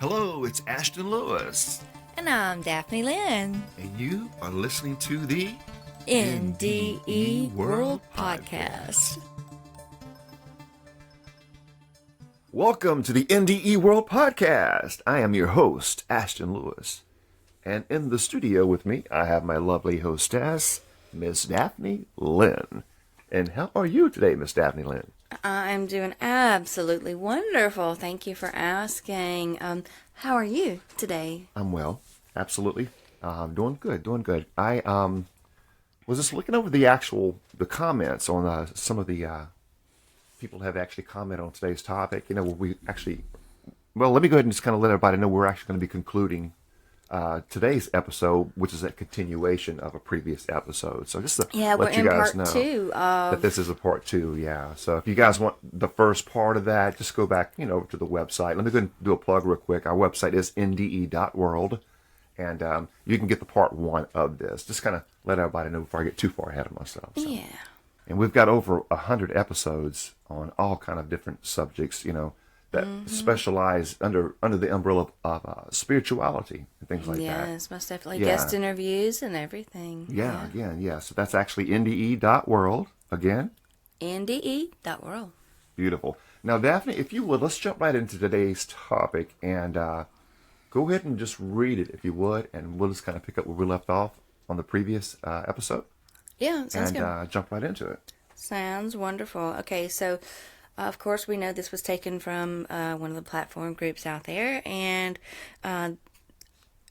Hello, it's Ashton Lewis. And I'm Daphne Lynn. And you are listening to the NDE World Podcast. Welcome to the NDE World Podcast. I am your host, Ashton Lewis. And in the studio with me, I have my lovely hostess, Miss Daphne Lynn. And how are you today, Miss Daphne Lynn? I'm doing absolutely wonderful. Thank you for asking. How are you today? I'm well, absolutely. Doing good. I was just looking over the comments on some of the people have actually commented on today's topic. You know, let me go ahead and just kind of let everybody know we're actually going to be concluding today's episode, which is a continuation of a previous episode. So just to let you guys know that this is a part 2. Yeah. So if you guys want the first part of that, just go back, over to the website. Let me go ahead and do a plug real quick. Our website is NDE.world, and you can get the part 1 of this. Just kind of let everybody know before I get too far ahead of myself. So. Yeah. And we've got over 100 episodes on all kind of different subjects, that specialize under the umbrella of spirituality and things like that. Yes, most definitely. Yeah. Guest interviews and everything. Yeah. So that's actually NDE.world. Again? NDE.world. Beautiful. Now, Daphne, if you would, let's jump right into today's topic and go ahead and just read it, if you would, and we'll just kind of pick up where we left off on the previous episode. Yeah, sounds good. And jump right into it. Sounds wonderful. Okay, so... of course, we know this was taken from one of the platform groups out there, and an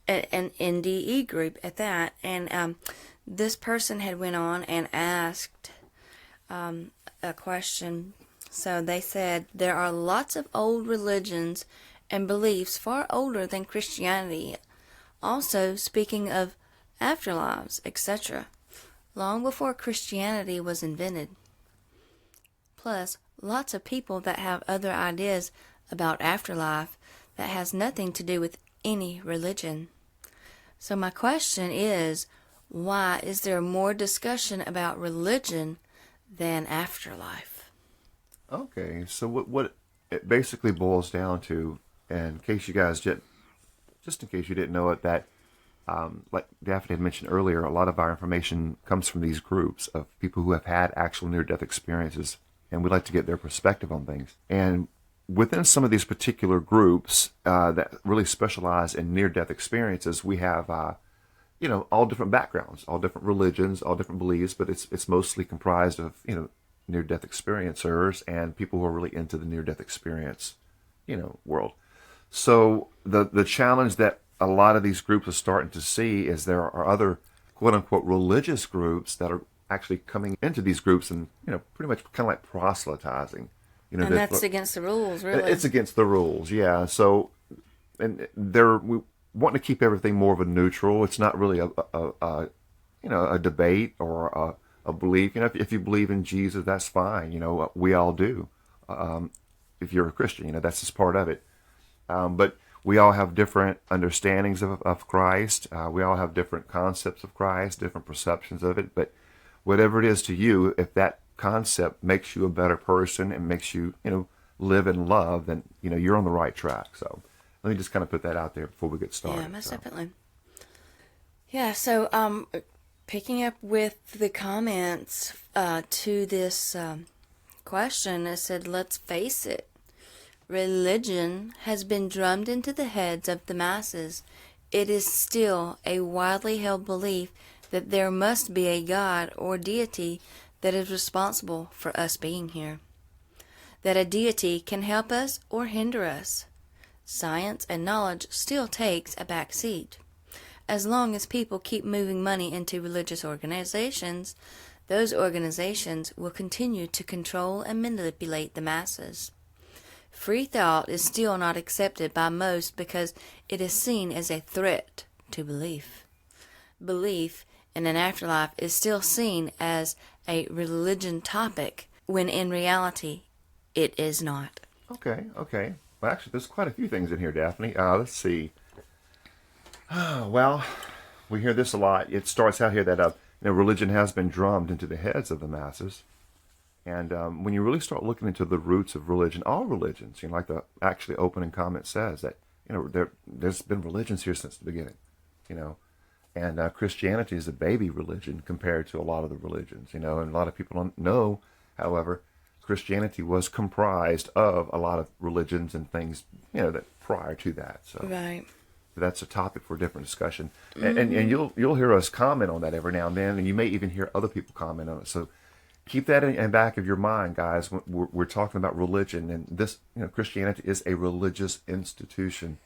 NDE group at that. And this person had went on and asked a question. So they said, there are lots of old religions and beliefs far older than Christianity. Also, speaking of afterlives, etc., long before Christianity was invented. Plus, lots of people that have other ideas about afterlife that has nothing to do with any religion. So my question is, why is there more discussion about religion than afterlife? Okay, so what it basically boils down to, and in case you guys just in case you didn't know it, that like Daphne had mentioned earlier, a lot of our information comes from these groups of people who have had actual near-death experiences. And we like to get their perspective on things. And within some of these particular groups that really specialize in near-death experiences, we have, all different backgrounds, all different religions, all different beliefs, but it's mostly comprised of, near-death experiencers and people who are really into the near-death experience, world. So the challenge that a lot of these groups are starting to see is there are other quote-unquote religious groups that are actually coming into these groups and pretty much kind of like proselytizing, and that's against the rules, really. It's against the rules, yeah. So, and we want to keep everything more of a neutral. It's not really a debate or a belief. If you believe in Jesus, that's fine. We all do. If you're a Christian, that's just part of it. But we all have different understandings of Christ. We all have different concepts of Christ, different perceptions of it, but whatever it is to you, if that concept makes you a better person and makes you, live in love, then, you're on the right track. So let me just kind of put that out there before we get started. Yeah, most definitely. Yeah, so picking up with the comments to this question, I said, let's face it, religion has been drummed into the heads of the masses. It is still a widely held belief that there must be a God or deity that is responsible for us being here. That a deity can help us or hinder us. Science and knowledge still takes a back seat. As long as people keep moving money into religious organizations, those organizations will continue to control and manipulate the masses. Free thought is still not accepted by most because it is seen as a threat to belief. Belief in an afterlife is still seen as a religion topic, when in reality, it is not. Okay. Well, actually, there's quite a few things in here, Daphne. Let's see. Well, we hear this a lot. It starts out here that religion has been drummed into the heads of the masses. And when you really start looking into the roots of religion, all religions, like the actually opening comment says, that there's been religions here since the beginning, you know, and Christianity is a baby religion compared to a lot of the religions, you know, and a lot of people don't know, however, Christianity was comprised of a lot of religions and things, you know, that prior to that. So Right. that's a topic for a different discussion. And you'll hear us comment on that every now and then, and you may even hear other people comment on it. So keep that in the back of your mind, guys. We're talking about religion, and this, you know, Christianity is a religious institution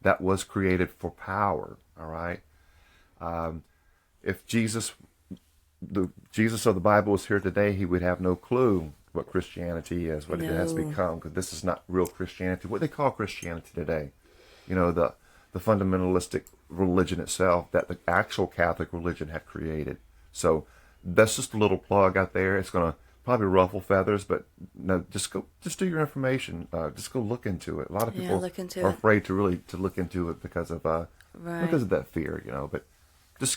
that was created for power. All right. If the Jesus of the Bible was here today, he would have no clue what Christianity is, what it has become, because this is not real Christianity. What they call Christianity today, you know, the fundamentalistic religion itself that the actual Catholic religion had created. So that's just a little plug out there. It's going to probably ruffle feathers, but no, just do your information. Just go look into it. A lot of people are afraid to look into it because of that fear, you know. But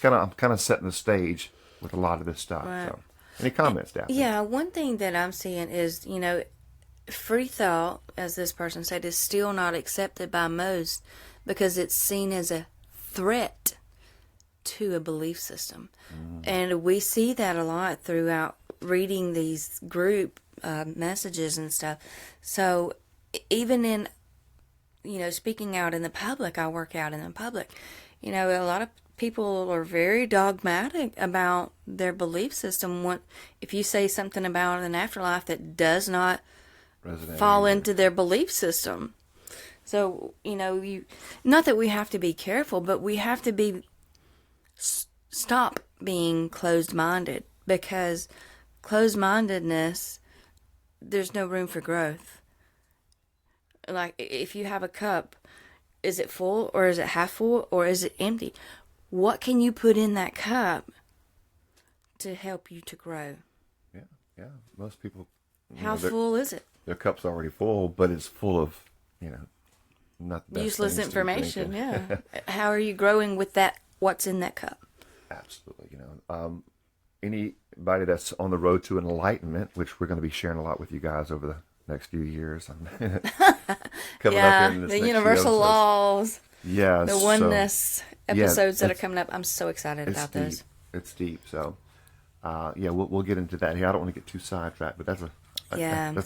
I'm kind of setting the stage with a lot of this stuff. Right. So, any comments, Daphne? Yeah, one thing that I'm seeing is, you know, free thought, as this person said, is still not accepted by most because it's seen as a threat to a belief system. And we see that a lot throughout reading these group messages and stuff. So even in, you know, speaking out in the public, I work out in the public, you know, a lot of people are very dogmatic about their belief system. If you say something about an afterlife that does not fall into their belief system. So, you know, not that we have to be careful, but we have to stop being closed-minded, because closed-mindedness, there's no room for growth. Like, if you have a cup, is it full, or is it half full, or is it empty? What can you put in that cup to help you to grow? Yeah. Most people. How full is it? Their cup's already full, but it's full of, you know, not the best useless things information. Yeah. How are you growing with that? What's in that cup? Absolutely. You know, anybody that's on the road to enlightenment, which we're going to be sharing a lot with you guys over the next few years. Coming up in this the next universal laws. Yeah, the oneness episodes that are it's coming up. I'm so excited about deep. those. It's deep. So, we'll get into that here. I don't want to get too sidetracked, but that's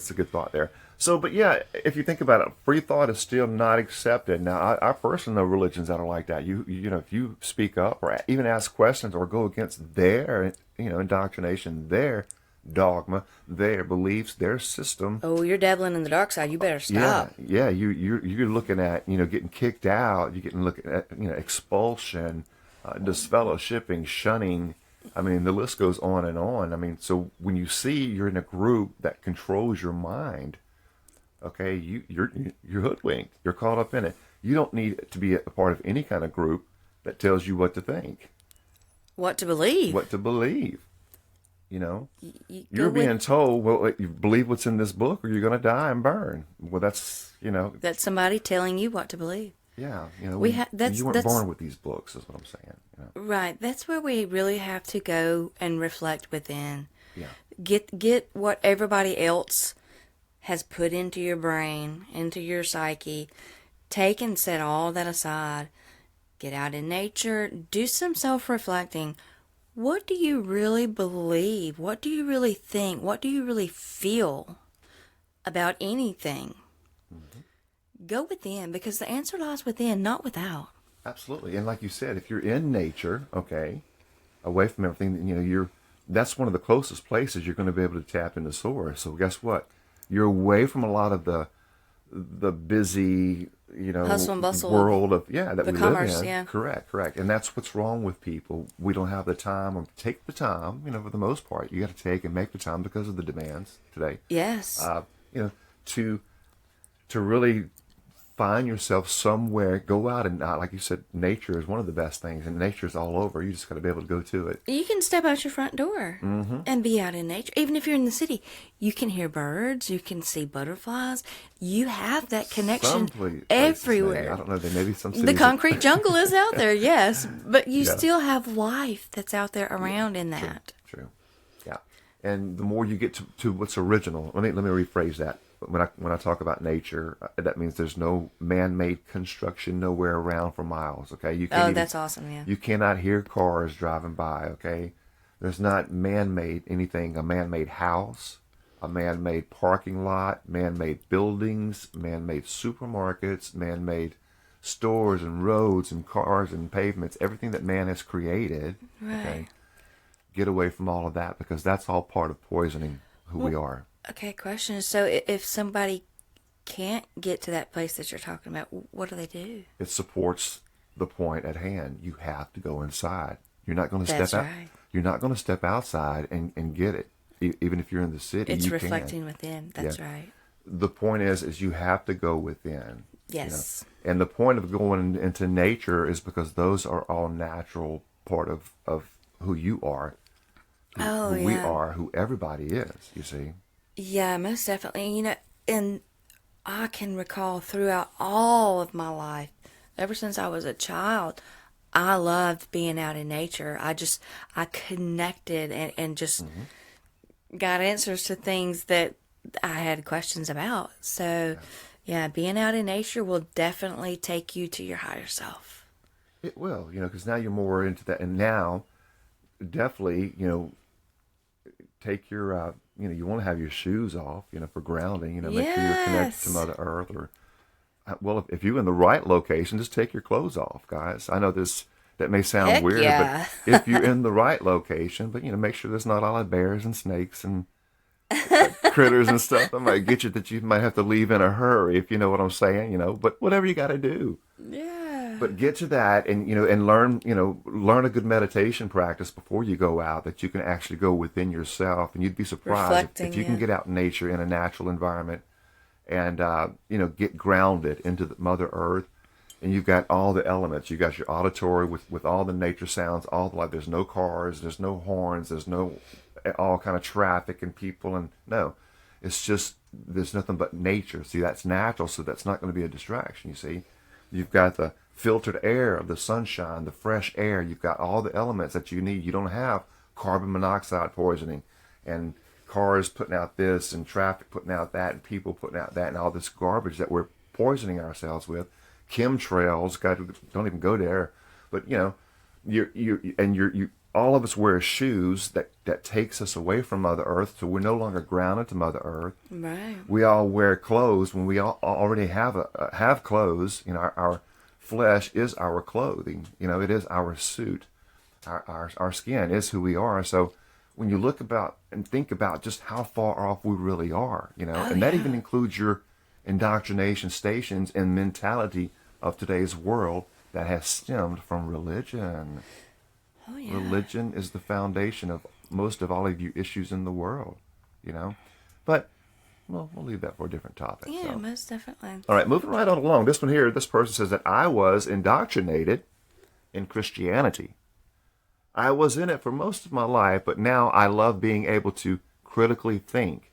a good thought there. So, but yeah, if you think about it, free thought is still not accepted. Now, I personally know religions that are like that. You know, if you speak up or even ask questions or go against their, you know, indoctrination, their dogma, their beliefs, their system. Oh, you're dabbling in the dark side. You better stop. Yeah. You're looking at, you know, getting kicked out. You're looking at, you know, expulsion, disfellowshipping, shunning. I mean, the list goes on and on. I mean, so when you see you're in a group that controls your mind, okay, you're hoodwinked. You're caught up in it. You don't need to be a part of any kind of group that tells you what to think, what to believe. You know, you're being told, well, you believe what's in this book, or you're going to die and burn. Well, that's, you know, that's somebody telling you what to believe. Yeah, you know, you weren't born with these books, is what I'm saying. You know? Right. That's where we really have to go and reflect within. Yeah. Get what everybody else has put into your brain, into your psyche. Take and set all that aside. Get out in nature. Do some self-reflecting. What do you really believe? What do you really think? What do you really feel about anything? Mm-hmm. Go within, because the answer lies within, not without. Absolutely. And like you said, if you're in nature, okay, away from everything, you know, that's one of the closest places you're going to be able to tap into source. So guess what? You're away from a lot of the busy, you know, hustle and bustle world of that we commerce, live in. Yeah. Correct. And that's what's wrong with people. We don't have the time, or take the time, you know, for the most part. You got to take and make the time because of the demands today. Yes. You know, to really find yourself somewhere, go out and, like you said, nature is one of the best things, and nature's all over. You just got to be able to go to it. You can step out your front door and be out in nature. Even if you're in the city, you can hear birds, you can see butterflies. You have that connection everywhere. I don't know, there may be some cities. The concrete jungle is out there, yes, but you still have life that's out there around in that. True. Yeah. And the more you get to what's original, let me rephrase that. when I talk about nature, that means there's no man-made construction nowhere around for miles. Okay, you can't That's awesome. Yeah. you cannot hear cars driving by. Okay, there's not man-made anything. A man-made house, a man-made parking lot, man-made buildings, man-made supermarkets, man-made stores and roads and cars and pavements. Everything that man has created. Right. Okay, get away from all of that, because that's all part of poisoning who we are. Okay, question. So if somebody can't get to that place that you're talking about, what do they do? It supports the point at hand. You have to go inside. You're not going to That's step out. right. You're not going to step outside and get it. Even if you're in the city, It's you reflecting can. within. That's Yeah. right. The point is you have to go within. Yes. And the point of going into nature is because those are all natural part of who you are, who we are, who everybody is, you see. Yeah, most definitely. And I can recall throughout all of my life, ever since I was a child, I loved being out in nature. I connected and just got answers to things that I had questions about. So, yeah, being out in nature will definitely take you to your higher self. It will, because now you're more into that. And now, definitely, take your, you want to have your shoes off, for grounding, make sure you're connected to Mother Earth. Or, well, if you're in the right location, just take your clothes off, guys. I know that may sound Heck weird, yeah. but if you're in the right location, but, make sure there's not all the bears and snakes and critters and stuff that might get you, that you might have to leave in a hurry, if you know what I'm saying, but whatever you got to do. Yeah. But get to that and, and learn a good meditation practice before you go out, that you can actually go within yourself. And you'd be surprised if you can get out in nature in a natural environment and, get grounded into the Mother Earth. And you've got all the elements. You've got your auditory with all the nature sounds, all the, like, there's no cars, there's no horns, there's no all kind of traffic and people. And no, it's just, there's nothing but nature. See, that's natural, so that's not going to be a distraction, you see. You've got the filtered air of the sunshine, the fresh air. You've got all the elements that you need. You don't have carbon monoxide poisoning and cars putting out this and traffic putting out that and people putting out that and all this garbage that we're poisoning ourselves with. Chemtrails, God, don't even go there. But, you all of us wear shoes that takes us away from Mother Earth, so we're no longer grounded to Mother Earth. Right. We all wear clothes when we all already have clothes. Our flesh is our clothing. It is our suit. Our skin is who we are. So when you look about and think about just how far off we really are, and that even includes your indoctrination stations and mentality of today's world that has stemmed from religion. Oh, yeah. Religion is the foundation of most of all of you issues in the world, But, well, we'll leave that for a different topic. Yeah, so. most definitely. All right, moving right on along. This one here, this person says that I was indoctrinated in Christianity. I was in it for most of my life, but now I love being able to critically think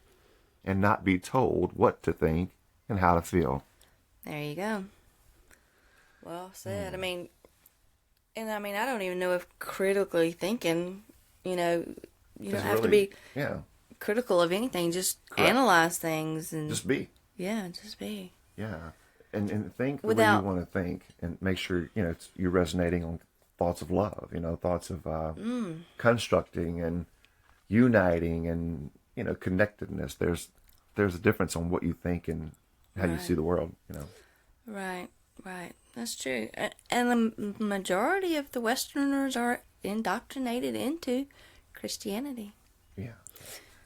and not be told what to think and how to feel. There you go. Well said. I mean, I don't even know if critically thinking, you don't have to be critical of anything. Just analyze things and just be. Yeah, just be. Yeah, and think the way you want to think, and make sure you're resonating on thoughts of love. Thoughts of constructing and uniting and connectedness. There's a difference on what you think and how you see the world. Right. That's true. And the majority of the Westerners are indoctrinated into Christianity. Yeah.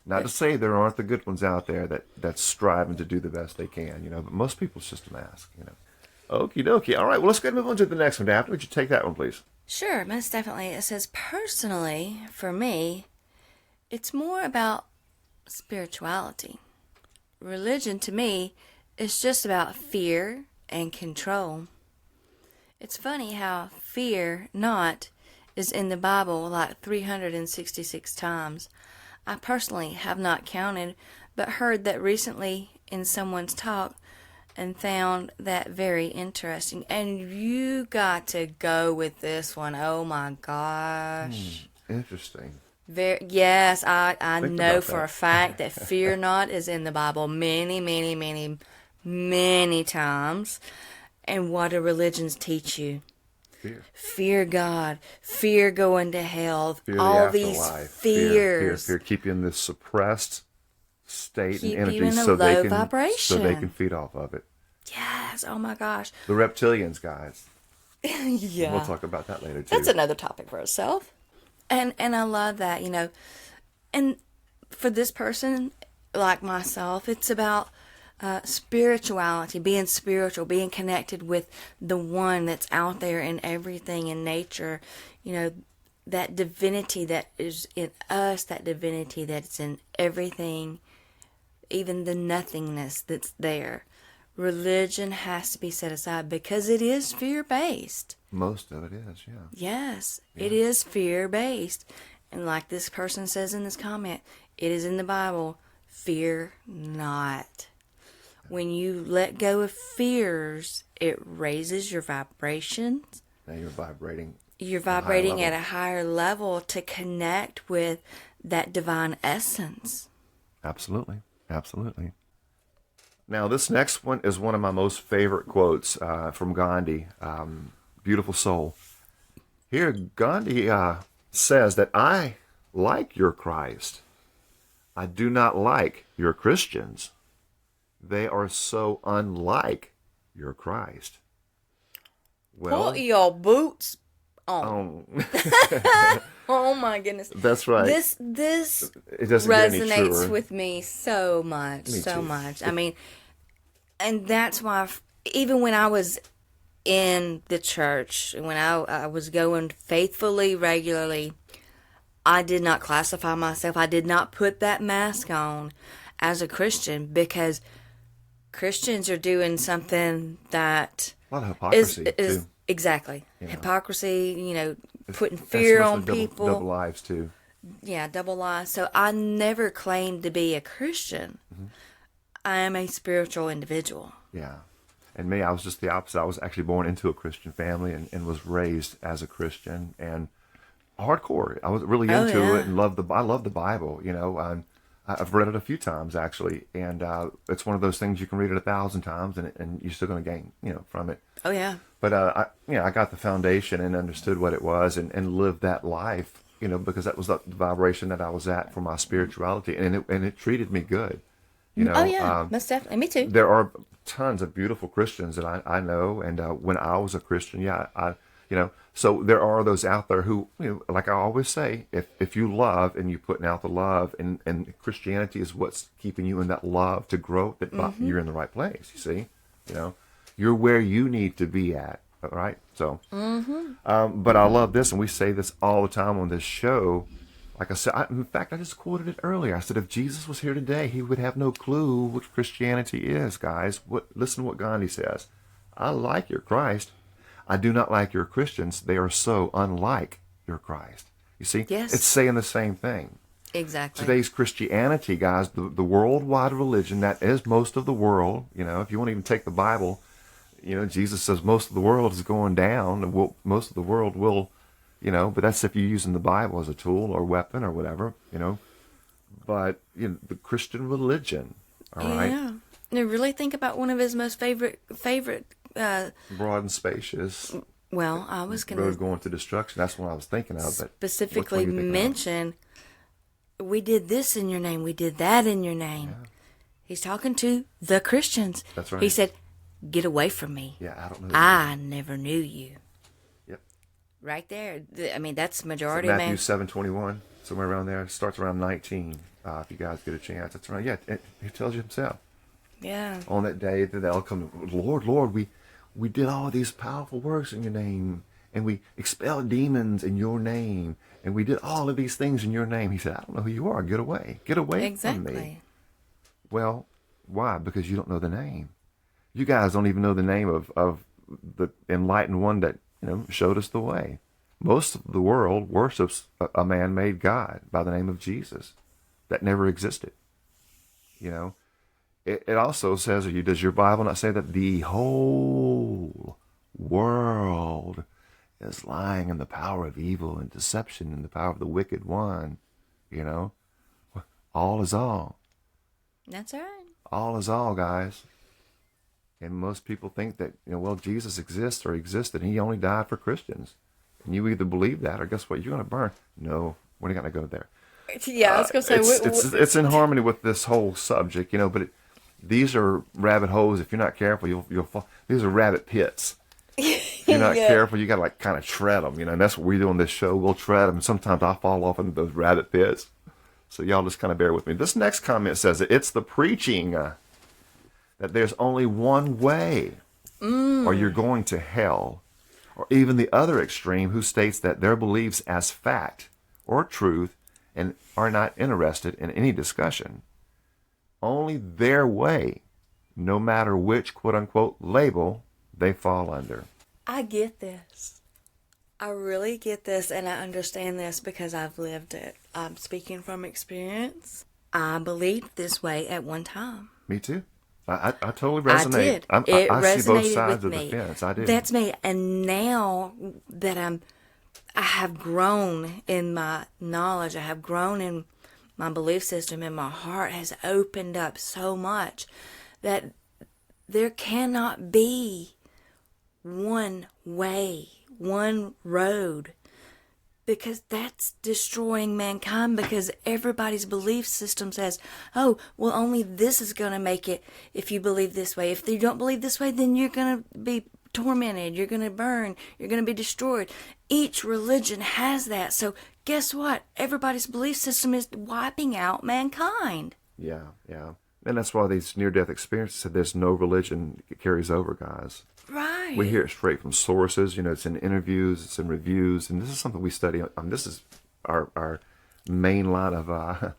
Not to say there aren't the good ones out there that's striving to do the best they can, but most people, it's just a mask, Okie dokie. All right, well, let's go ahead and move on to the next one. Daphne, would you take that one, please? Sure, most definitely. It says, personally, for me, it's more about spirituality. Religion, to me, is just about fear and control. It's funny how fear not is in the Bible like 366 times. I personally have not counted, but heard that recently in someone's talk and found that very interesting. And you got to go with this one. Oh my gosh. Interesting. Yes, I Think know about for that. a fact that fear not is in the Bible many, many, many, many times. And what do religions teach you? Fear. Fear God, fear going to hell, Fear the all these afterlife. fears Fear. Keep you in this suppressed state and keep you energy in a so low they vibration. can feed off of it. Yes, oh my gosh. The reptilians, guys. Yeah. We'll talk about that later too. That's another topic for itself. And I love that, And for this person, like myself, it's about spirituality, being spiritual, being connected with the one that's out there in everything in nature. That divinity that is in us, that divinity that's in everything, even the nothingness that's there. Religion has to be set aside because it is fear-based. Most of it is, yeah. Yes, it is fear-based. And like this person says in this comment, it is in the Bible, fear not. When you let go of fears, it raises your vibrations. Now you're vibrating. You're vibrating at a higher level to connect with that divine essence. Absolutely. Absolutely. Now, this next one is one of my most favorite quotes from Gandhi, Beautiful Soul. Here, Gandhi says that I like your Christ. I do not like your Christians. They are so unlike your Christ. Well, Put your boots on. Oh my goodness. That's right. This It doesn't get any resonates truer. with me so much, Me so too. much. I mean, and that's why even when I was in the church, when I was going faithfully, regularly, I did not classify myself. I did not put that mask on as a Christian because Christians are doing something that A lot of hypocrisy, is too. exactly hypocrisy. Putting That's fear mostly on people. Double lives, too. Yeah, double lies. So I never claimed to be a Christian. Mm-hmm. I am a spiritual individual. Yeah. And me, I was just the opposite. I was actually born into a Christian family and was raised as a Christian and hardcore. I was really into it and I love the Bible, I've read it a few times actually, and it's one of those things you can read it 1,000 times and you're still going to gain, from it. Oh yeah. But I got the foundation and understood what it was and lived that life, because that was the vibration that I was at for my spirituality, and it treated me good. Oh yeah, most definitely. Me too. There are tons of beautiful Christians that I know, and when I was a Christian, so there are those out there who, like I always say, if you love and you're putting out the love, and Christianity is what's keeping you in that love to grow, that you're in the right place. You see, you're where you need to be at, right? So, but I love this, and we say this all the time on this show. Like I said, in fact, I just quoted it earlier. I said, if Jesus was here today, he would have no clue what Christianity is, guys. Listen to what Gandhi says. I like your Christ. I do not like your Christians. They are so unlike your Christ. You see? Yes. It's saying the same thing. Exactly. Today's Christianity, guys, the worldwide religion, that is most of the world. If you want to even take the Bible, Jesus says most of the world is going down. And most of the world will... but that's if you're using the Bible as a tool or weapon or whatever, But, the Christian religion, all right? Yeah. Now, really think about one of his most favorite. Broad and spacious. Well, I was going Road to going to destruction. That's what I was thinking of. But specifically mention, we did this in your name, we did that in your name. Yeah. He's talking to the Christians. That's right. He said, get away from me. Yeah, I don't know. I never knew you. Yep. Right there. I mean, that's majority so of Matthew man. 7:21, somewhere around there. It starts around 19. If you guys get a chance, that's right. Yeah, he tells you himself. Yeah. On that day, they'll come, Lord, we did all these powerful works in your name, and we expelled demons in your name, and we did all of these things in your name. He said, I don't know who you are. Get away from me. Well, why? Because you don't know the name. You guys don't even know the name of the enlightened one that showed us the way. Most of the world worships a man-made God by the name of Jesus that never existed. It also says, does your Bible not say that the whole world is lying in the power of evil and deception and the power of the wicked one? you know. All is all. That's right. All is all, guys. And most people think that, well, Jesus exists or existed, and he only died for Christians. And you either believe that, or guess what? You're going to burn. No, we're not going to go there. Yeah, I was going to say... It's in harmony with this whole subject, but these are rabbit holes. If you're not careful, you'll fall. These are rabbit pits. If you're not careful, you got to kind of tread them, and that's what we do on this show. We'll tread them, and sometimes I fall off into those rabbit pits. So y'all just kind of bear with me. This next comment says it's the preaching that there's only one way, or you're going to hell. Or even the other extreme, who states that their beliefs as fact or truth and are not interested in any discussion. Only their way, no matter which quote-unquote label they fall under. I get this. I really get this, and I understand this because I've lived it. I'm speaking from experience. I believed this way at one time. Me too. I totally resonate. I did. I see both sides of the fence. I do. That's me. And now that I have grown in my knowledge, I have grown in my belief system, and my heart has opened up so much that there cannot be one way, one road, because that's destroying mankind, because everybody's belief system says, oh, well, only this is going to make it if you believe this way. If you don't believe this way, then you're going to be tormented, you're going to burn, you're going to be destroyed. Each religion has that. So guess what? Everybody's belief system is wiping out mankind. Yeah. And that's why these near-death experiences said there's no religion that carries over, guys. Right. We hear it straight from sources. It's in interviews, it's in reviews, and this is something we study. This is our main line of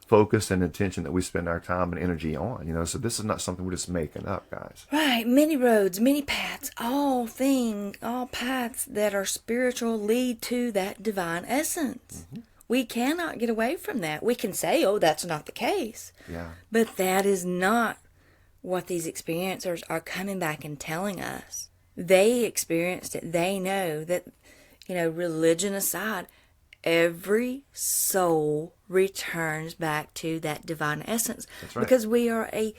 focus and attention that we spend our time and energy on. So this is not something we're just making up, guys. Right. Many roads, many paths, all paths that are spiritual lead to that divine essence. Mm-hmm. We cannot get away from that. We can say, oh, that's not the case. Yeah. But that is not what these experiencers are coming back and telling us. They experienced it. They know that, religion aside, every soul returns back to that divine essence. That's right. Because we are a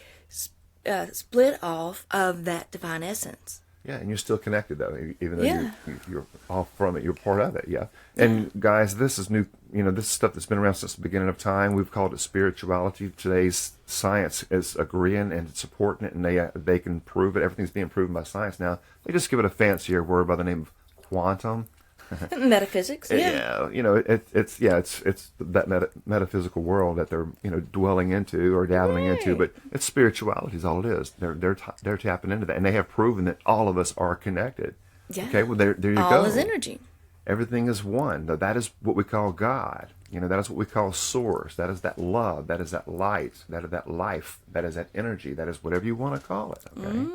split off of that divine essence. Yeah, and you're still connected, though, even though you're off from it. You're part of it, yeah. And, guys, this is new. This is stuff that's been around since the beginning of time. We've called it spirituality. Today's science is agreeing and supporting it, and they can prove it. Everything's being proven by science now. They just give it a fancier word by the name of quantum. Metaphysics, yeah. It's that metaphysical world that they're dwelling into or dabbling into, but it's spirituality is all it is. They're tapping into that, and they have proven that all of us are connected. Yeah. Okay, well there you go. All is energy. Everything is one. That is what we call God. That is what we call source. That is that love. That is that light. That is that life. That is that energy. That is whatever you want to call it. Okay,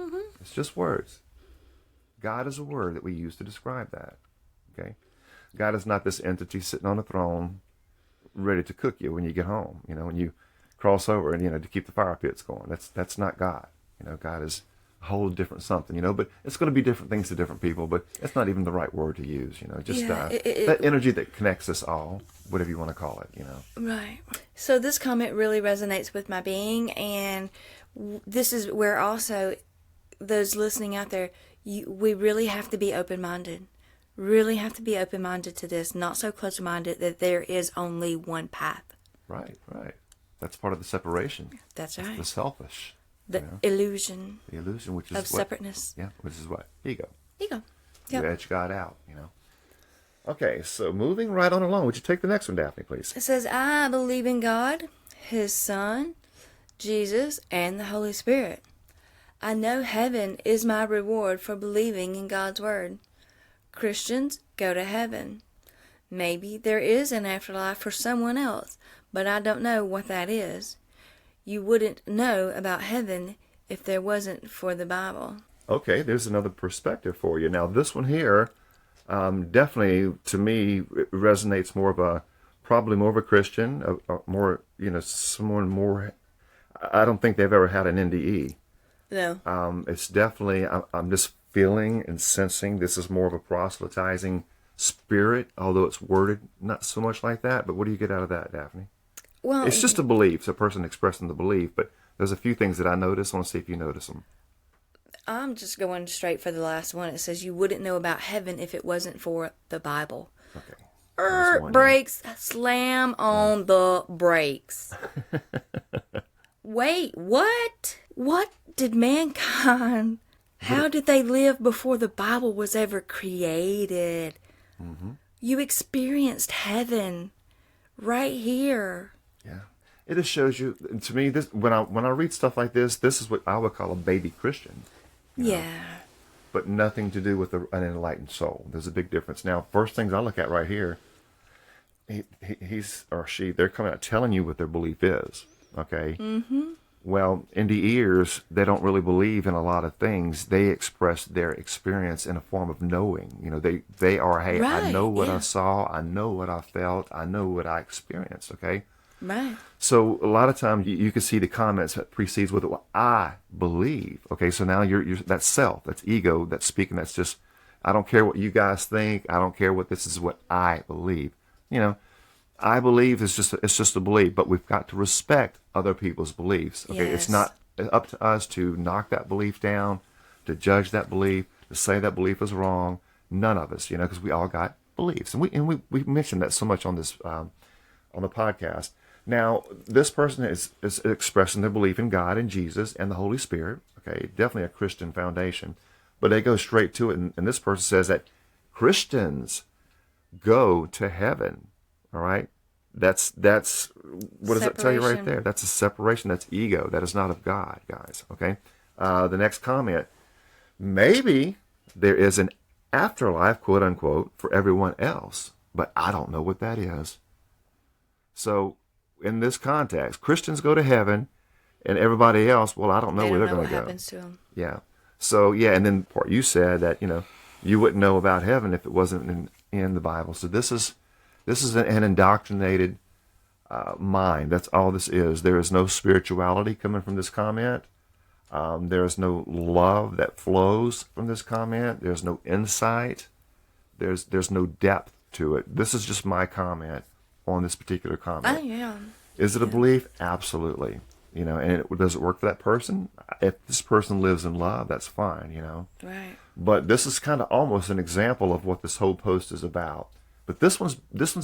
It's just words. God is a word that we use to describe that. Okay, God is not this entity sitting on a throne, ready to cook you when you get home. When you cross over and to keep the fire pits going. That's not God. God is a whole different something. But it's going to be different things to different people. But it's not even the right word to use. That energy that connects us all, whatever you want to call it. Right. So this comment really resonates with my being, and this is where also those listening out there, we really have to be open-minded. Really have to be open-minded to this, not so close-minded that there is only one path. Right. That's part of the separation. That's right. The selfish. The illusion. The illusion, which is of separateness. Yeah, which is what? Ego. Yep. You edge God out, Okay, so moving right on along. Would you take the next one, Daphne, please? It says, I believe in God, His Son, Jesus, and the Holy Spirit. I know heaven is my reward for believing in God's Word. Christians go to heaven. Maybe there is an afterlife for someone else, but I don't know what that is. You wouldn't know about heaven if there wasn't for the Bible. Okay, there's another perspective for you. Now, this one here, definitely, to me, it resonates probably more of a Christian, more, someone more, I don't think they've ever had an NDE. No. It's definitely, I'm just feeling and sensing this is more of a proselytizing spirit, although it's worded not so much like that. But what do you get out of that, Daphne? Well, It's just a belief. It's a person expressing the belief. But there's a few things that I notice. I want to see if you notice them. I'm just going straight for the last one. It says you wouldn't know about heaven if it wasn't for the Bible. Okay. There's one, Brakes. Slam on the brakes. Wait, what? What did mankind... How did they live before the Bible was ever created? Mm-hmm. You experienced heaven right here. Yeah. It just shows you, to me, this when I read stuff like this is what I would call a baby Christian. Yeah. But nothing to do with an enlightened soul. There's a big difference. Now, first things I look at right here, he's or she, they're coming out telling you what their belief is. Okay? Mm-hmm. Well, NDEers, they don't really believe in a lot of things. They express their experience in a form of knowing. You know, they are, hey, Right, I know what yeah. I saw, I know what I felt, I know what I experienced, okay? Right. So a lot of times you can see the comments that precedes with, well, I believe. Okay, so now you're that's self, that's ego, that's speaking, that's just, I don't care what you guys think, I don't care what this is what I believe. You know, I believe it's just a belief, but we've got to respect other people's beliefs. Okay, It's Yes. not up to us to knock that belief down, to judge that belief, to say that belief is wrong. None of us, you know, because we all got beliefs, and we mentioned that so much on this on the podcast. Now, this person is expressing their belief in God and Jesus and the Holy Spirit. Okay, definitely a Christian foundation, but they go straight to it, and this person says that Christians go to heaven. All right, that's what does it tell you right Separation. there? That's a separation. That's ego. That is not of God, guys. Okay. The next comment: maybe there is an afterlife, quote unquote, for everyone else, but I don't know what that is. So, in this context, Christians go to heaven, and everybody else, well, I don't know They where don't they're know going what to go. happens to them. Yeah. So yeah, and then part you said that you wouldn't know about heaven if it wasn't in the Bible. So this is an indoctrinated mind. That's all this is. There is no spirituality coming from this comment. There is no love that flows from this comment. There's no insight. There's no depth to it. This is just my comment on this particular comment. Oh, yeah. Is it a belief? Absolutely. And does it work for that person? If this person lives in love, that's fine, Right. But this is kind of almost an example of what this whole post is about. But this one's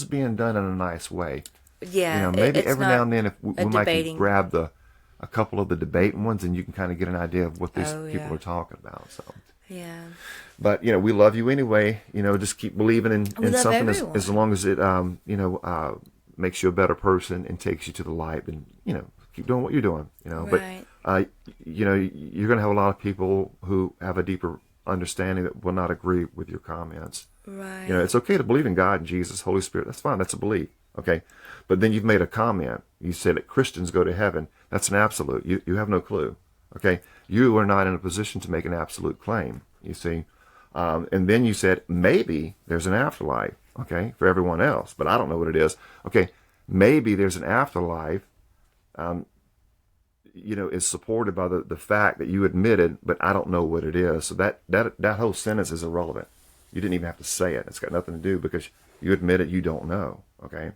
being done in a nice way. Yeah. Maybe it's every not now and then if we might debating. grab a couple of the debating ones, and you can kind of get an idea of what these Oh, people yeah. are talking about. So, Yeah. but we love you anyway. Just keep believing in We love something everyone. as long as it makes you a better person and takes you to the light. And keep doing what you're doing. Right. But you're going to have a lot of people who have a deeper understanding that will not agree with your comments. Right. It's okay to believe in God and Jesus, Holy Spirit. That's fine. That's a belief. Okay. But then you've made a comment. You said that Christians go to heaven. That's an absolute. You have no clue. Okay. You are not in a position to make an absolute claim. You see. And then you said maybe there's an afterlife. Okay. For everyone else, but I don't know what it is. Okay. Maybe there's an afterlife. Is supported by the fact that you admitted, but I don't know what it is. So that whole sentence is irrelevant. You didn't even have to say it. It's got nothing to do because you admitted you don't know. Okay.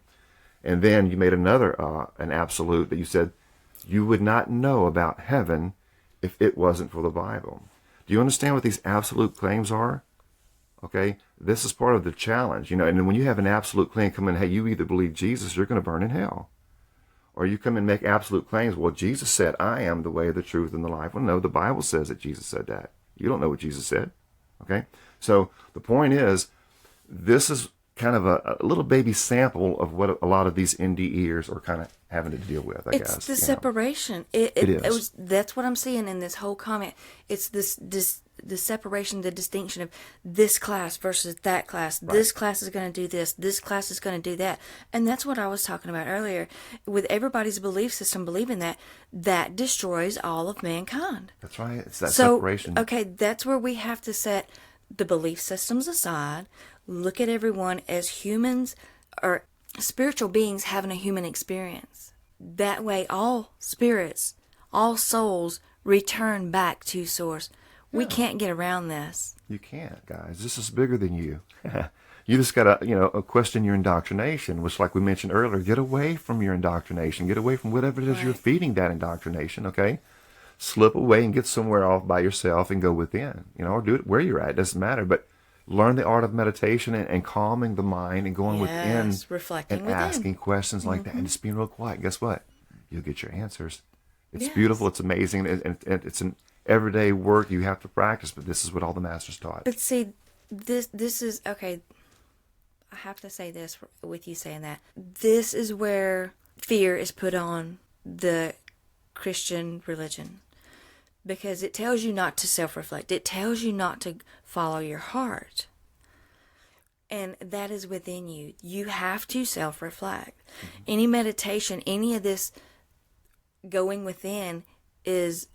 And then you made another, an absolute that you said you would not know about heaven if it wasn't for the Bible. Do you understand what these absolute claims are? Okay. This is part of the challenge, and then when you have an absolute claim come in, hey, you either believe Jesus, you're going to burn in hell. Or you come and make absolute claims. Well, Jesus said, I am the way, the truth, and the life. Well, no, the Bible says that Jesus said that. You don't know what Jesus said. Okay? So the point is, this is kind of a little baby sample of what a lot of these NDEers are kind of having to deal with, I guess. It's the separation. It is. That's what I'm seeing in this whole comment. It's the separation, the distinction of this class versus that class. Right. This class is going to do this. This class is going to do that. And that's what I was talking about earlier. With everybody's belief system believing that destroys all of mankind. That's right. It's that separation. Okay, that's where we have to set the belief systems aside, look at everyone as humans or spiritual beings having a human experience. That way all spirits, all souls return back to source. We can't get around this. You can't, guys. This is bigger than you. You just got to, question your indoctrination, which, like we mentioned earlier, get away from your indoctrination. Get away from whatever it is you're feeding that indoctrination, okay? Slip away and get somewhere off by yourself and go within, or do it where you're at. It doesn't matter, but learn the art of meditation and calming the mind and going within reflecting and within. asking questions like that and just being real quiet. Guess what? You'll get your answers. It's beautiful. It's amazing. And it's an everyday work you have to practice, but this is what all the masters taught. But see, this is, okay, I have to say this with you saying that. This is where fear is put on the Christian religion. Because it tells you not to self-reflect. It tells you not to follow your heart. And that is within you. You have to self-reflect. Mm-hmm. Any meditation, any of this going within is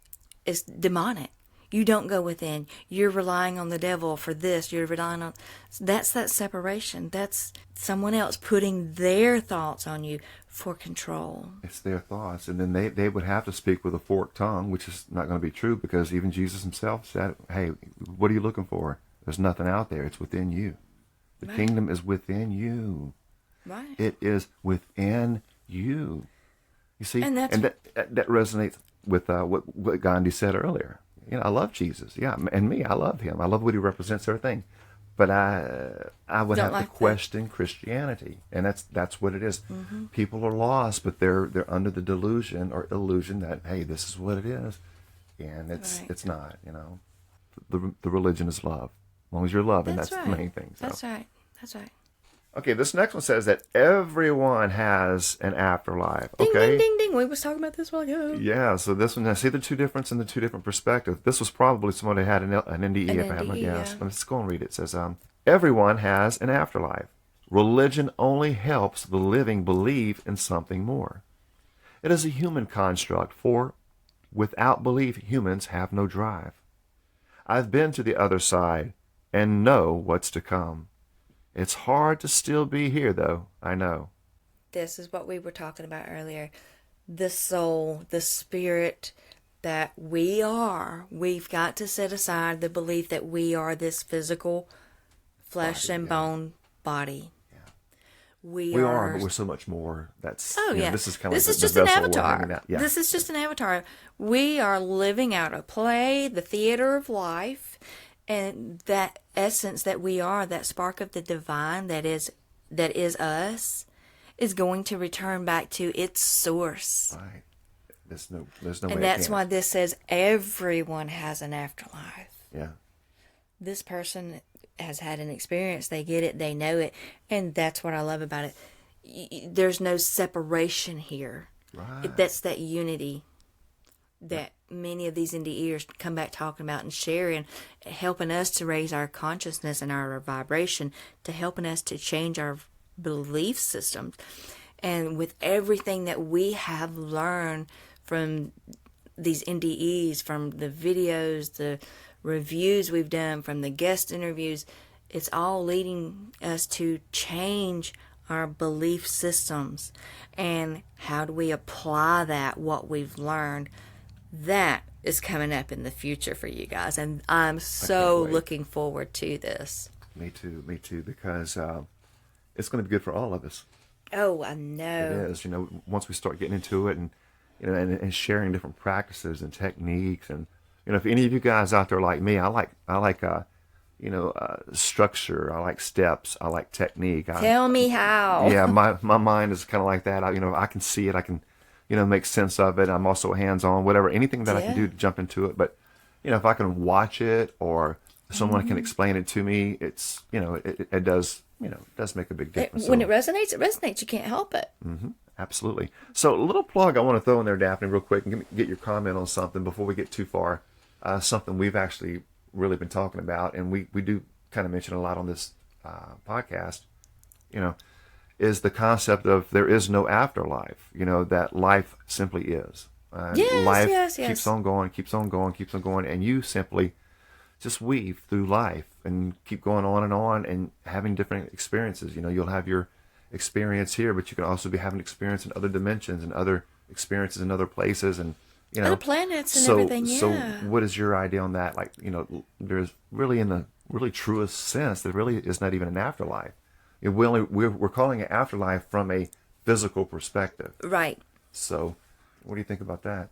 demonic. You don't go within. You're relying on the devil for this. You're relying on... That's that separation. That's someone else putting their thoughts on you for control. It's their thoughts. And then they would have to speak with a forked tongue, which is not going to be true because even Jesus himself said, hey, what are you looking for? There's nothing out there. It's within you. The kingdom is within you. Right. It is within you. You see? And that resonates with what Gandhi said earlier. I love Jesus. Yeah, and me, I love him. I love what he represents, everything. But I would have to question Christianity, and that's what it is. Mm-hmm. People are lost, but they're under the delusion or illusion that, hey, this is what it is, and it's not. The religion is love. As long as you're loving, that's the main thing. So. That's right. That's right. Okay, this next one says that everyone has an afterlife. Ding, okay, ding, ding, ding. We was talking about this while ago. Yeah, so this one, I see the two difference and the two different perspectives. This was probably someone who had an NDE, if I haven't guessed. Let's go and read it. It says, everyone has an afterlife. Religion only helps the living believe in something more. It is a human construct, for without belief, humans have no drive. I've been to the other side and know what's to come. It's hard to still be here, though, I know. This is what we were talking about earlier. The soul, the spirit that we are. We've got to set aside the belief that we are this physical flesh and bone body. Yeah. We are, but we're so much more. That's this is kind of just an avatar. Yeah. This is just an avatar. We are living out a play, the theater of life. And that essence that we are, that spark of the divine that is us, is going to return back to its source. Right. There's no way. And that's why this says everyone has an afterlife. Yeah. This person has had an experience. They get it. They know it. And that's what I love about it. There's no separation here. Right. That's that unity that many of these NDEers come back talking about and sharing, helping us to raise our consciousness and our vibration, to helping us to change our belief systems. And with everything that we have learned from these NDEs, from the videos, the reviews we've done, from the guest interviews, it's all leading us to change our belief systems. And how do we apply that, what we've learned? That is coming up in the future for you guys, and I'm so looking forward to this. Me too, because it's going to be good for all of us. Oh, I know. It is, once we start getting into it and, and sharing different practices and techniques, and, if any of you guys out there like me, I like structure, I like steps, I like technique. Tell me how. Yeah, my mind is kind of like that. I can see it, I can, make sense of it. I'm also hands-on, whatever, anything that I can do to jump into it. But, if I can watch it or someone can explain it to me, it's, it does, it does make a big difference. When it resonates, it resonates. You can't help it. Mm-hmm. Absolutely. So a little plug I want to throw in there, Daphne, real quick, and get your comment on something before we get too far. Something we've actually really been talking about, and we do kind of mention a lot on this podcast, is the concept of there is no afterlife, that life simply is. Life keeps on going, and you simply just weave through life and keep going on and having different experiences. You'll have your experience here, but you can also be having experience in other dimensions and other experiences in other places, and You And know, the planets and so everything, so yeah. what is your idea on that? Like, there's really, in the really truest sense, there really is not even an afterlife. We're calling it afterlife from a physical perspective. Right. So, what do you think about that?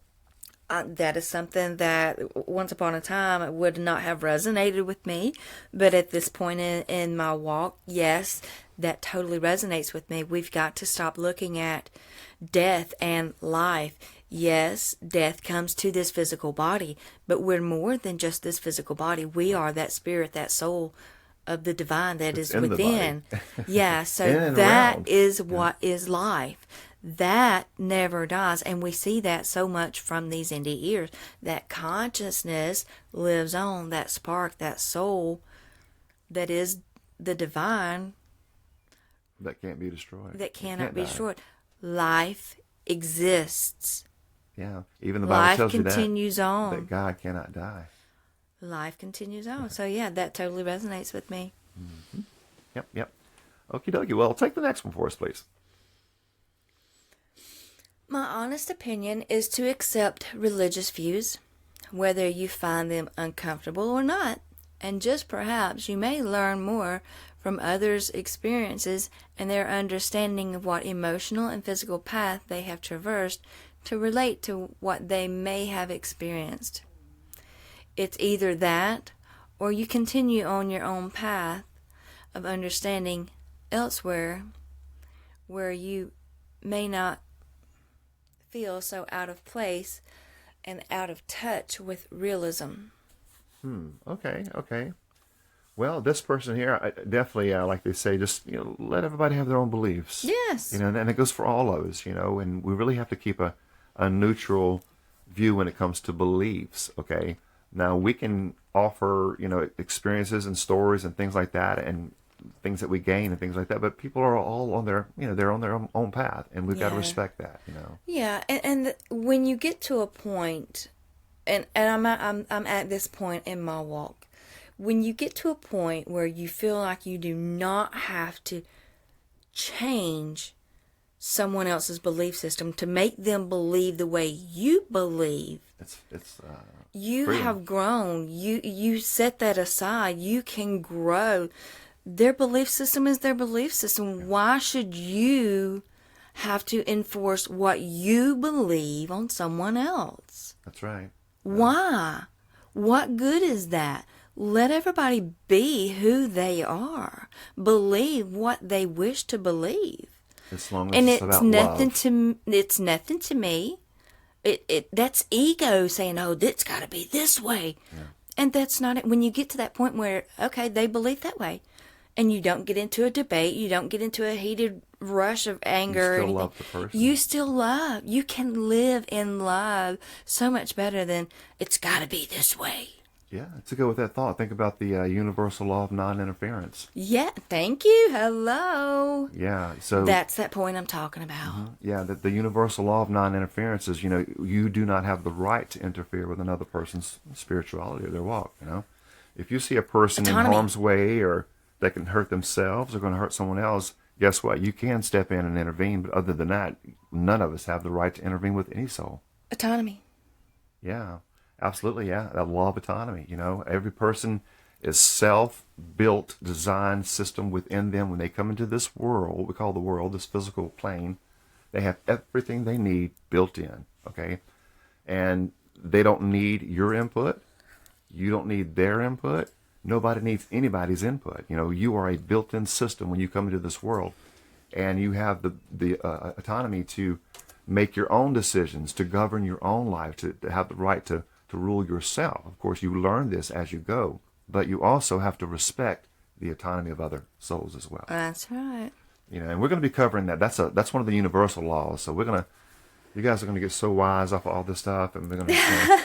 That is something that once upon a time would not have resonated with me. But at this point in my walk, yes, that totally resonates with me. We've got to stop looking at death and life. Yes, death comes to this physical body, but we're more than just this physical body. We are that spirit, that soul of the divine that It's is in the within. body. Yeah, so In and that around. is what is life. That never dies, and we see that so much from these NDEers. That consciousness lives on, that spark, that soul that is the divine That can't be destroyed. that It cannot can't be die. destroyed. Life exists. Yeah, even the Bible Life tells you continues that on. God cannot die. Life continues on. So yeah, that totally resonates with me. Yep. Okie dokie. Well, take the next one for us, please. My honest opinion is to accept religious views, whether you find them uncomfortable or not, and just perhaps you may learn more from others' experiences and their understanding of what emotional and physical path they have traversed to relate to what they may have experienced. It's either that, or you continue on your own path of understanding elsewhere where you may not feel so out of place and out of touch with realism. Okay. Well, this person here, definitely, like they say, just let everybody have their own beliefs. Yes. And it goes for all of us. And we really have to keep a neutral view when it comes to beliefs. Okay. Now we can offer experiences and stories and things like that, and things that we gain and things like that. But people are all on their they're on their own path, and we've got to Yeah. respect that. Yeah, and when you get to a point, and I'm at this point in my walk, when you get to a point where you feel like you do not have to change someone else's belief system to make them believe the way you believe, It's you freedom. have grown. You set that aside. You can grow. Their belief system is their belief system. Why should you have to enforce what you believe on someone else? That's right. Why? What good is that? Let everybody be who they are. Believe what they wish to believe. As long as And it's about love. It's nothing to me. That's ego saying, "Oh, it's got to be this way," and that's not it. When you get to that point where they believe that way, and you don't get into a debate, you don't get into a heated rush of anger. You still or anything. love the person. You still love. You can live in love so much better than it's got to be this way. Yeah, to go with that thought, think about the universal law of non-interference. Yeah, thank you. Hello. Yeah, so That's that point I'm talking about. yeah, the universal law of non-interference is, you do not have the right to interfere with another person's spirituality or their walk. If you see a person Autonomy. in harm's way, or they can hurt themselves or going to hurt someone else, guess what? You can step in and intervene, but other than that, none of us have the right to intervene with any soul. Autonomy. Yeah, absolutely. Yeah, that law of autonomy. Every person is self-built, designed system within them. When they come into this world, what we call the world, this physical plane, they have everything they need built in. Okay, and they don't need your input. You don't need their input. Nobody needs anybody's input. You are a built-in system when you come into this world, and you have the autonomy to make your own decisions, to govern your own life, to have the right to rule yourself. Of course, you learn this as you go, but you also have to respect the autonomy of other souls as well. That's right. And we're going to be covering that. That's one of the universal laws. So you guys are going to get so wise off of all this stuff, and we're going to.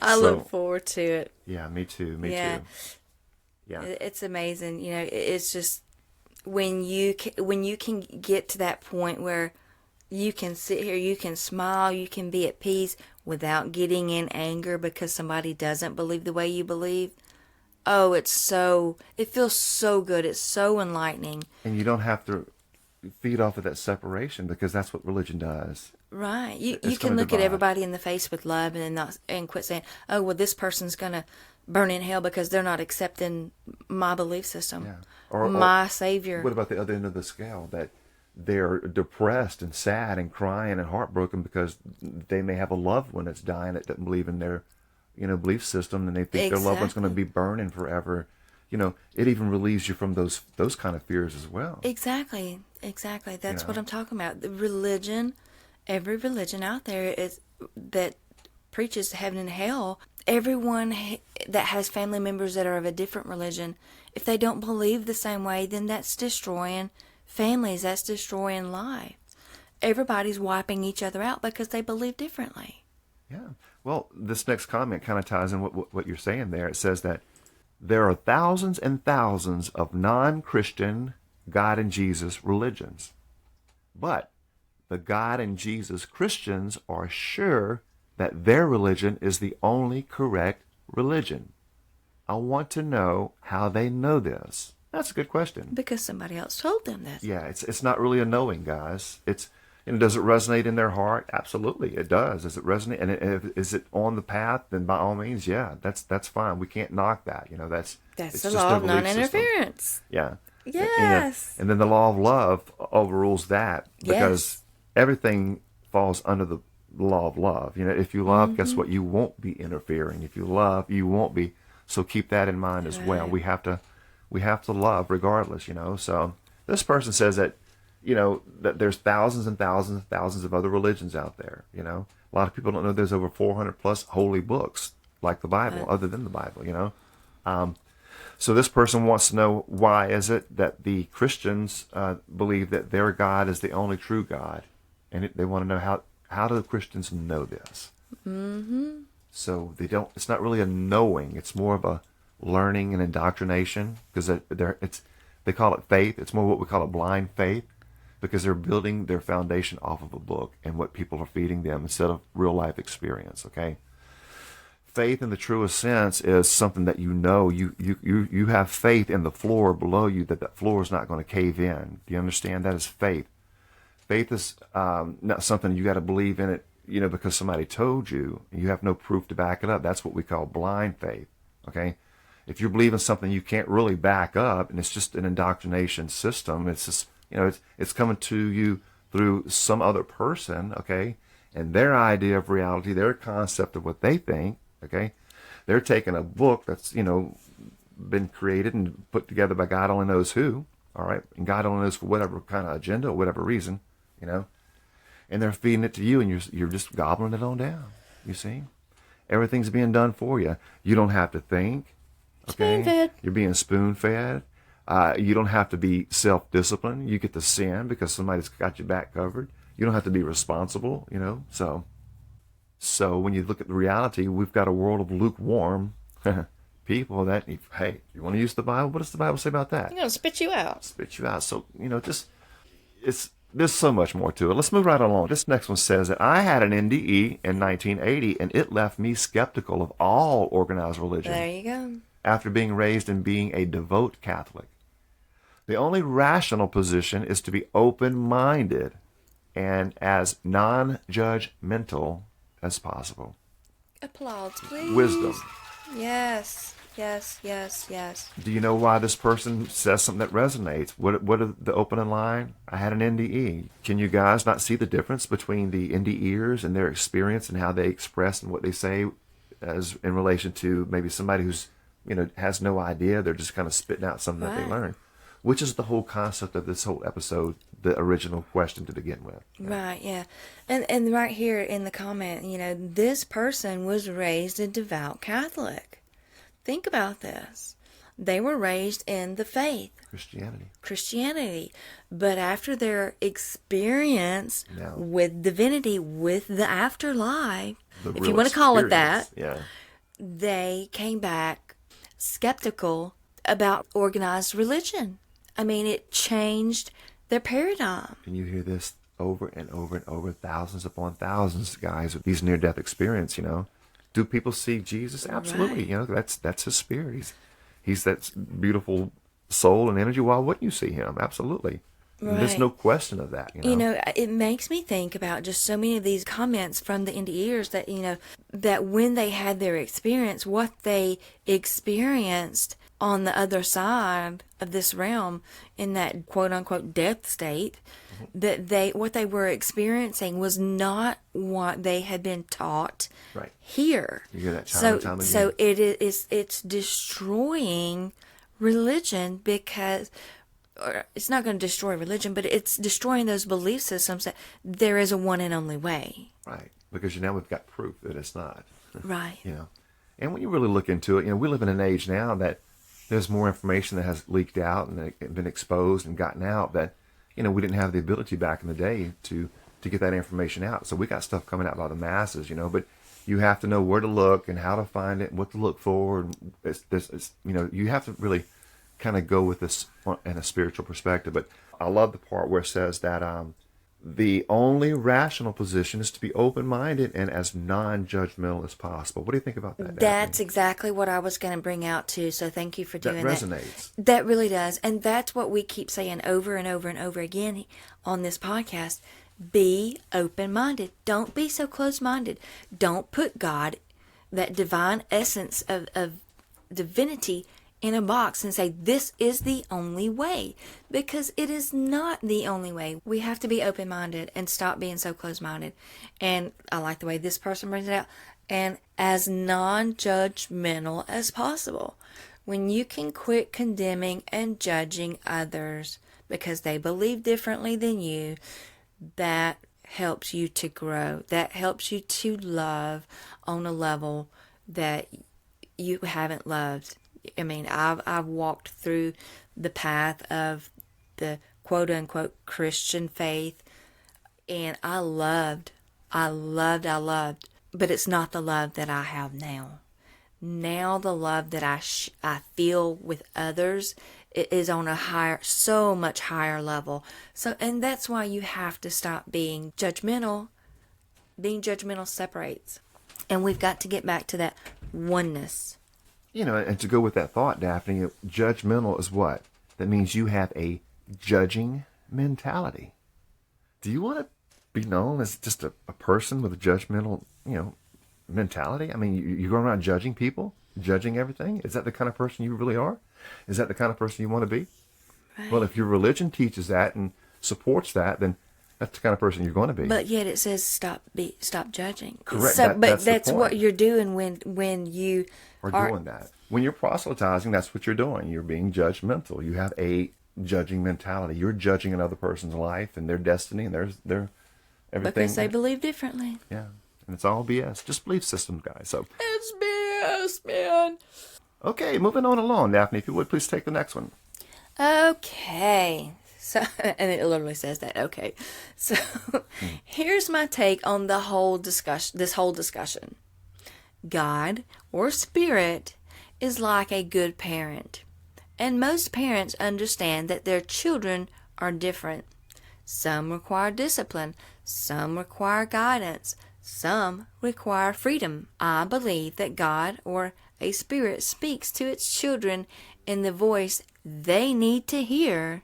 I look forward to it. Yeah, me too. Me Yeah. too. Yeah. It's amazing. It's just when you can get to that point where you can sit here, you can smile, you can be at peace without getting in anger because somebody doesn't believe the way you believe. Oh, it feels so good. It's so enlightening. And you don't have to feed off of that separation, because that's what religion does. Right. You It's can gonna look at divide. everybody in the face with love and then not and quit saying, "Oh, well, this person's gonna burn in hell because they're not accepting my belief system, Yeah. Or my Savior." what about the other end of the scale, that they're depressed and sad and crying and heartbroken because they may have a loved one that's dying that doesn't believe in their, belief system, and they think their loved one's going to be burning forever. It even relieves you from those kind of fears as well. Exactly. That's what I'm talking about. The religion, every religion out there is that preaches heaven and hell. Everyone that has family members that are of a different religion, if they don't believe the same way, then that's destroying families. That's destroying lives. Everybody's wiping each other out because they believe differently. Yeah. Well, this next comment kind of ties in what you're saying there. It says that there are thousands and thousands of non-Christian God and Jesus religions, but the God and Jesus Christians are sure that their religion is the only correct religion. I want to know how they know this. That's a good question. Because somebody else told them that. Yeah, it's not really a knowing, guys. Does it resonate in their heart? Absolutely, it does. Does it resonate? And is it on the path? Then by all means, yeah, that's fine. We can't knock that. That's it's the just law their of belief system. non-interference. Yeah. Yes. And then the law of love overrules that, because everything falls under the law of love. If you love, guess what? You won't be interfering. If you love, you won't be. So keep that in mind as well. We have to love regardless. So this person says that, that there's thousands and thousands and thousands of other religions out there. A lot of people don't know there's over 400 plus holy books like the Bible, other than the Bible. So this person wants to know, why is it that the Christians believe that their God is the only true God, and they want to know how do the Christians know this? Mm-hmm. So it's not really a knowing; it's more of a learning and indoctrination, because they call it faith. It's more what we call a blind faith, because they're building their foundation off of a book and what people are feeding them instead of real life experience. Okay. Faith in the truest sense is something that you have faith in the floor below you, that floor is not going to cave in. Do you understand? That is faith. Faith is not something you got to believe in it, because somebody told you. You have no proof to back it up. That's what we call blind faith. Okay. If you're believing something you can't really back up, and it's just an indoctrination system, it's just, it's coming to you through some other person, okay, and their idea of reality, their concept of what they think, okay. They're taking a book that's, been created and put together by God only knows who, all right, and God only knows for whatever kind of agenda or whatever reason, and they're feeding it to you, and you're just gobbling it on down. You see, everything's being done for you. You don't have to think. Okay, Spoon-fed. You're being spoon-fed. You don't have to be self-disciplined. You get to sin because somebody's got your back covered. You don't have to be responsible, So when you look at the reality, we've got a world of lukewarm people that, hey, you want to use the Bible? What does the Bible say about that? I'm going to spit you out. Spit you out. So, there's so much more to it. Let's move right along. This next one says that I had an NDE in 1980, and it left me skeptical of all organized religion. There you go. After being raised and being a devout Catholic. The only rational position is to be open-minded and as non-judgmental as possible. Applause, please. Wisdom. Yes. Do you know why this person says something that resonates? What are the opening line? I had an NDE. Can you guys not see the difference between the NDEers and their experience and how they express and what they say as in relation to maybe somebody who's has no idea? They're just kind of spitting out something that they learned, which is the whole concept of this whole episode, the original question to begin with. Right, yeah. And right here in the comment, this person was raised a devout Catholic. Think about this. They were raised in the faith. Christianity. But after their experience with divinity, with the afterlife, if you want to call it that, they came back skeptical about organized religion. I mean, it changed their paradigm. And you hear this over and over and over, thousands upon thousands, guys, with these near-death experience, Do people see Jesus? Absolutely. Right. That's his spirit. He's that beautiful soul and energy. Why wouldn't you see him? Absolutely. There's no question of that. It makes me think about just so many of these comments from the NDEers that, that when they had their experience, what they experienced on the other side of this realm in that quote unquote death state, that what they were experiencing was not what they had been taught here. You hear that time and time again. So it's destroying religion because, or it's not going to destroy religion, but it's destroying those belief systems that there is a one and only way. Right. Because now we've got proof that it's not. Right. And when you really look into it, we live in an age now that there's more information that has leaked out and been exposed and gotten out that, we didn't have the ability back in the day to get that information out. So we got stuff coming out by the masses, but you have to know where to look and how to find it and what to look for. And you have to really kind of go with this in a spiritual perspective. But I love the part where it says that the only rational position is to be open-minded and as non-judgmental as possible. What do you think about that, Daphne? That's exactly what I was going to bring out too. So thank you for doing that. That resonates. That really does. And that's what we keep saying over and over and over again on this podcast. Be open-minded. Don't be so closed-minded. Don't put God, that divine essence of divinity, in a box and say, this is the only way. Because it is not the only way. We have to be open-minded and stop being so closed-minded. And I like the way this person brings it out. And as non-judgmental as possible. When you can quit condemning and judging others because they believe differently than you, that helps you to grow. That helps you to love on a level that you haven't loved. I mean, I've walked through the path of the quote unquote Christian faith, and I loved, but it's not the love that I have now. Now the love that I feel with others is on a so much higher level. So, and that's why you have to stop being judgmental. Being judgmental separates, and we've got to get back to that oneness. And to go with that thought, Daphne, judgmental is what? That means you have a judging mentality. Do you want to be known as just a person with a judgmental, mentality? I mean, you're going around judging people, judging everything? Is that the kind of person you really are? Is that the kind of person you want to be? Right. Well, if your religion teaches that and supports that, then that's the kind of person you're going to be. But yet it says stop judging. Correct. So, that's what you're doing when you are doing that. When you're proselytizing, that's what you're doing. You're being judgmental. You have a judging mentality. You're judging another person's life and their destiny and their everything. Because they believe differently. Yeah. And it's all BS. Just belief systems, guys. So it's BS, man. Okay, moving on along, Daphne. If you would, please take the next one. Okay. So, and it literally says that. Okay. So, here's my take on the whole discussion. This whole discussion. God or spirit is like a good parent, and most parents understand that their children are different. Some require discipline, some require guidance, some require freedom. I believe that God or a spirit speaks to its children in the voice they need to hear.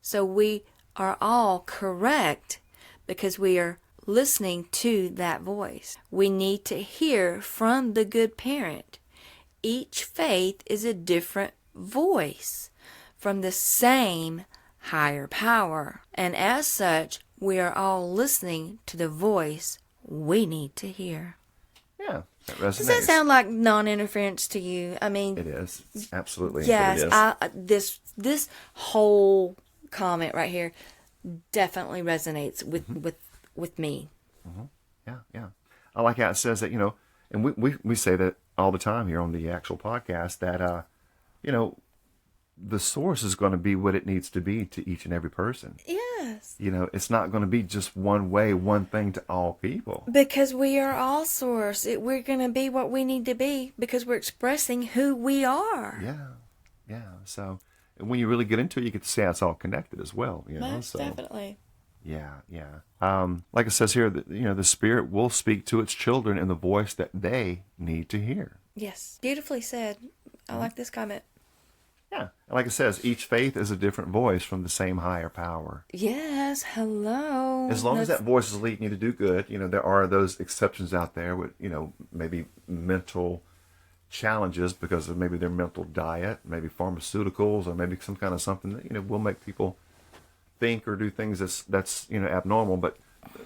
So we are all correct because we are listening to that voice. We need to hear from the good parent. Each faith is a different voice from the same higher power. And as such, we are all listening to the voice we need to hear. Yeah, that resonates. Does that sound like non-interference to you? I mean, it is. Absolutely. Yes, it is. This whole comment right here definitely resonates with me. Mm-hmm. Yeah. I like how it says that, and we say that all the time here on the actual podcast that, the source is going to be what it needs to be to each and every person. Yes. It's not going to be just one way, one thing to all people. Because we are all source. We're going to be what we need to be because we're expressing who we are. Yeah. So when you really get into it, you get to see how it's all connected as well. Most definitely. Yeah. Like it says here, the Spirit will speak to its children in the voice that they need to hear. Yes. Beautifully said. I like this comment. Yeah. Like it says, each faith is a different voice from the same higher power. Yes, hello. As long as that voice is leading you to do good, there are those exceptions out there with, maybe mental challenges because of maybe their mental diet, maybe pharmaceuticals, or maybe some kind of something that, will make people think or do things that's abnormal. But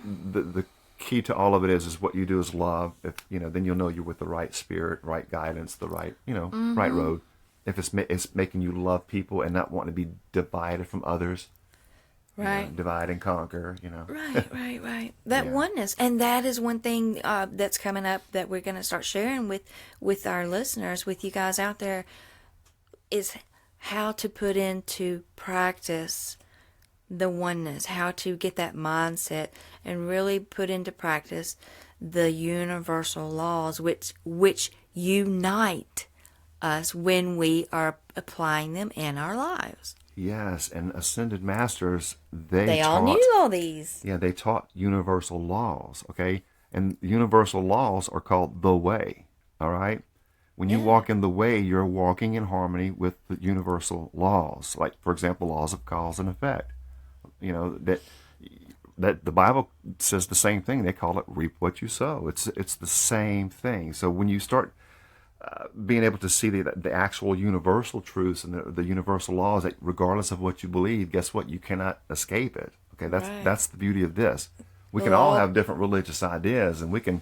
the key to all of it is what you do is love. If, then you'll know you're with the right spirit, right guidance, the right, right road. If it's making you love people and not wanting to be divided from others, right, divide and conquer, right. That oneness, and that is one thing that's coming up that we're going to start sharing with our listeners, with you guys out there, is how to put into practice the oneness, how to get that mindset and really put into practice the universal laws which unite us when we are applying them in our lives. Yes, and ascended masters, they all knew all these. Yeah, they taught universal laws, okay? And universal laws are called the way, all right? When you walk in the way, you're walking in harmony with the universal laws. Like, for example, laws of cause and effect. That the Bible says the same thing. They call it reap what you sow. It's the same thing. So when you start being able to see the actual universal truths and the universal laws, that regardless of what you believe, guess what? You cannot escape it. Okay, that's the beauty of this. We can all have different religious ideas, and we can,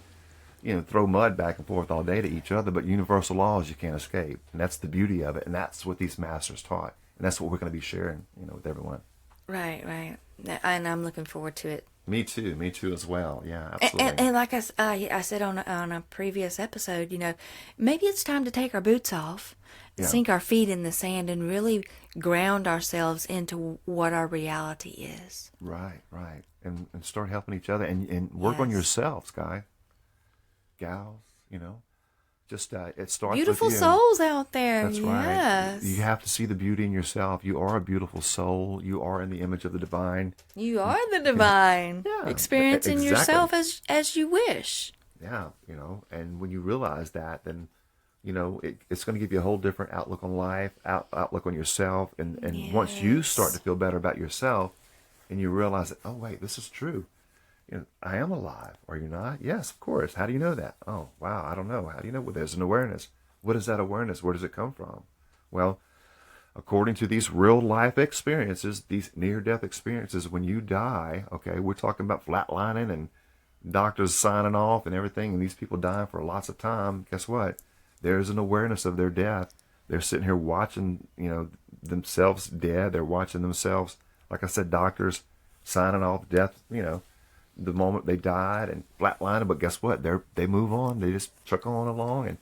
throw mud back and forth all day to each other, but universal laws you can't escape, and that's the beauty of it, and that's what these masters taught, and that's what we're going to be sharing, with everyone. Right. And I'm looking forward to it. Me too as well. Yeah, absolutely. And like I said on a previous episode, maybe it's time to take our boots off, sink our feet in the sand, and really ground ourselves into what our reality is. Right. And start helping each other and work on yourselves, gals, Just it starts beautiful with you. Souls out there. That's right. You have to see the beauty in yourself. You are a beautiful soul. You are in the image of the divine. You are the divine. Experiencing yourself as you wish. Yeah, and when you realize that, then it's going to give you a whole different outlook on life, outlook on yourself, and once you start to feel better about yourself, and you realize that, oh wait, this is true. I am alive. Are you not? Yes, of course. How do you know that? Oh, wow, I don't know. How do you know? Well, there's an awareness. What is that awareness? Where does it come from? Well, according to these real life experiences, these near-death experiences, when you die, okay, we're talking about flatlining and doctors signing off and everything, and these people dying for lots of time. Guess what? There's an awareness of their death. They're sitting here watching, themselves dead. They're watching themselves, like I said, doctors signing off death, the moment they died and flatlining, but guess what? They move on. They just truck on along,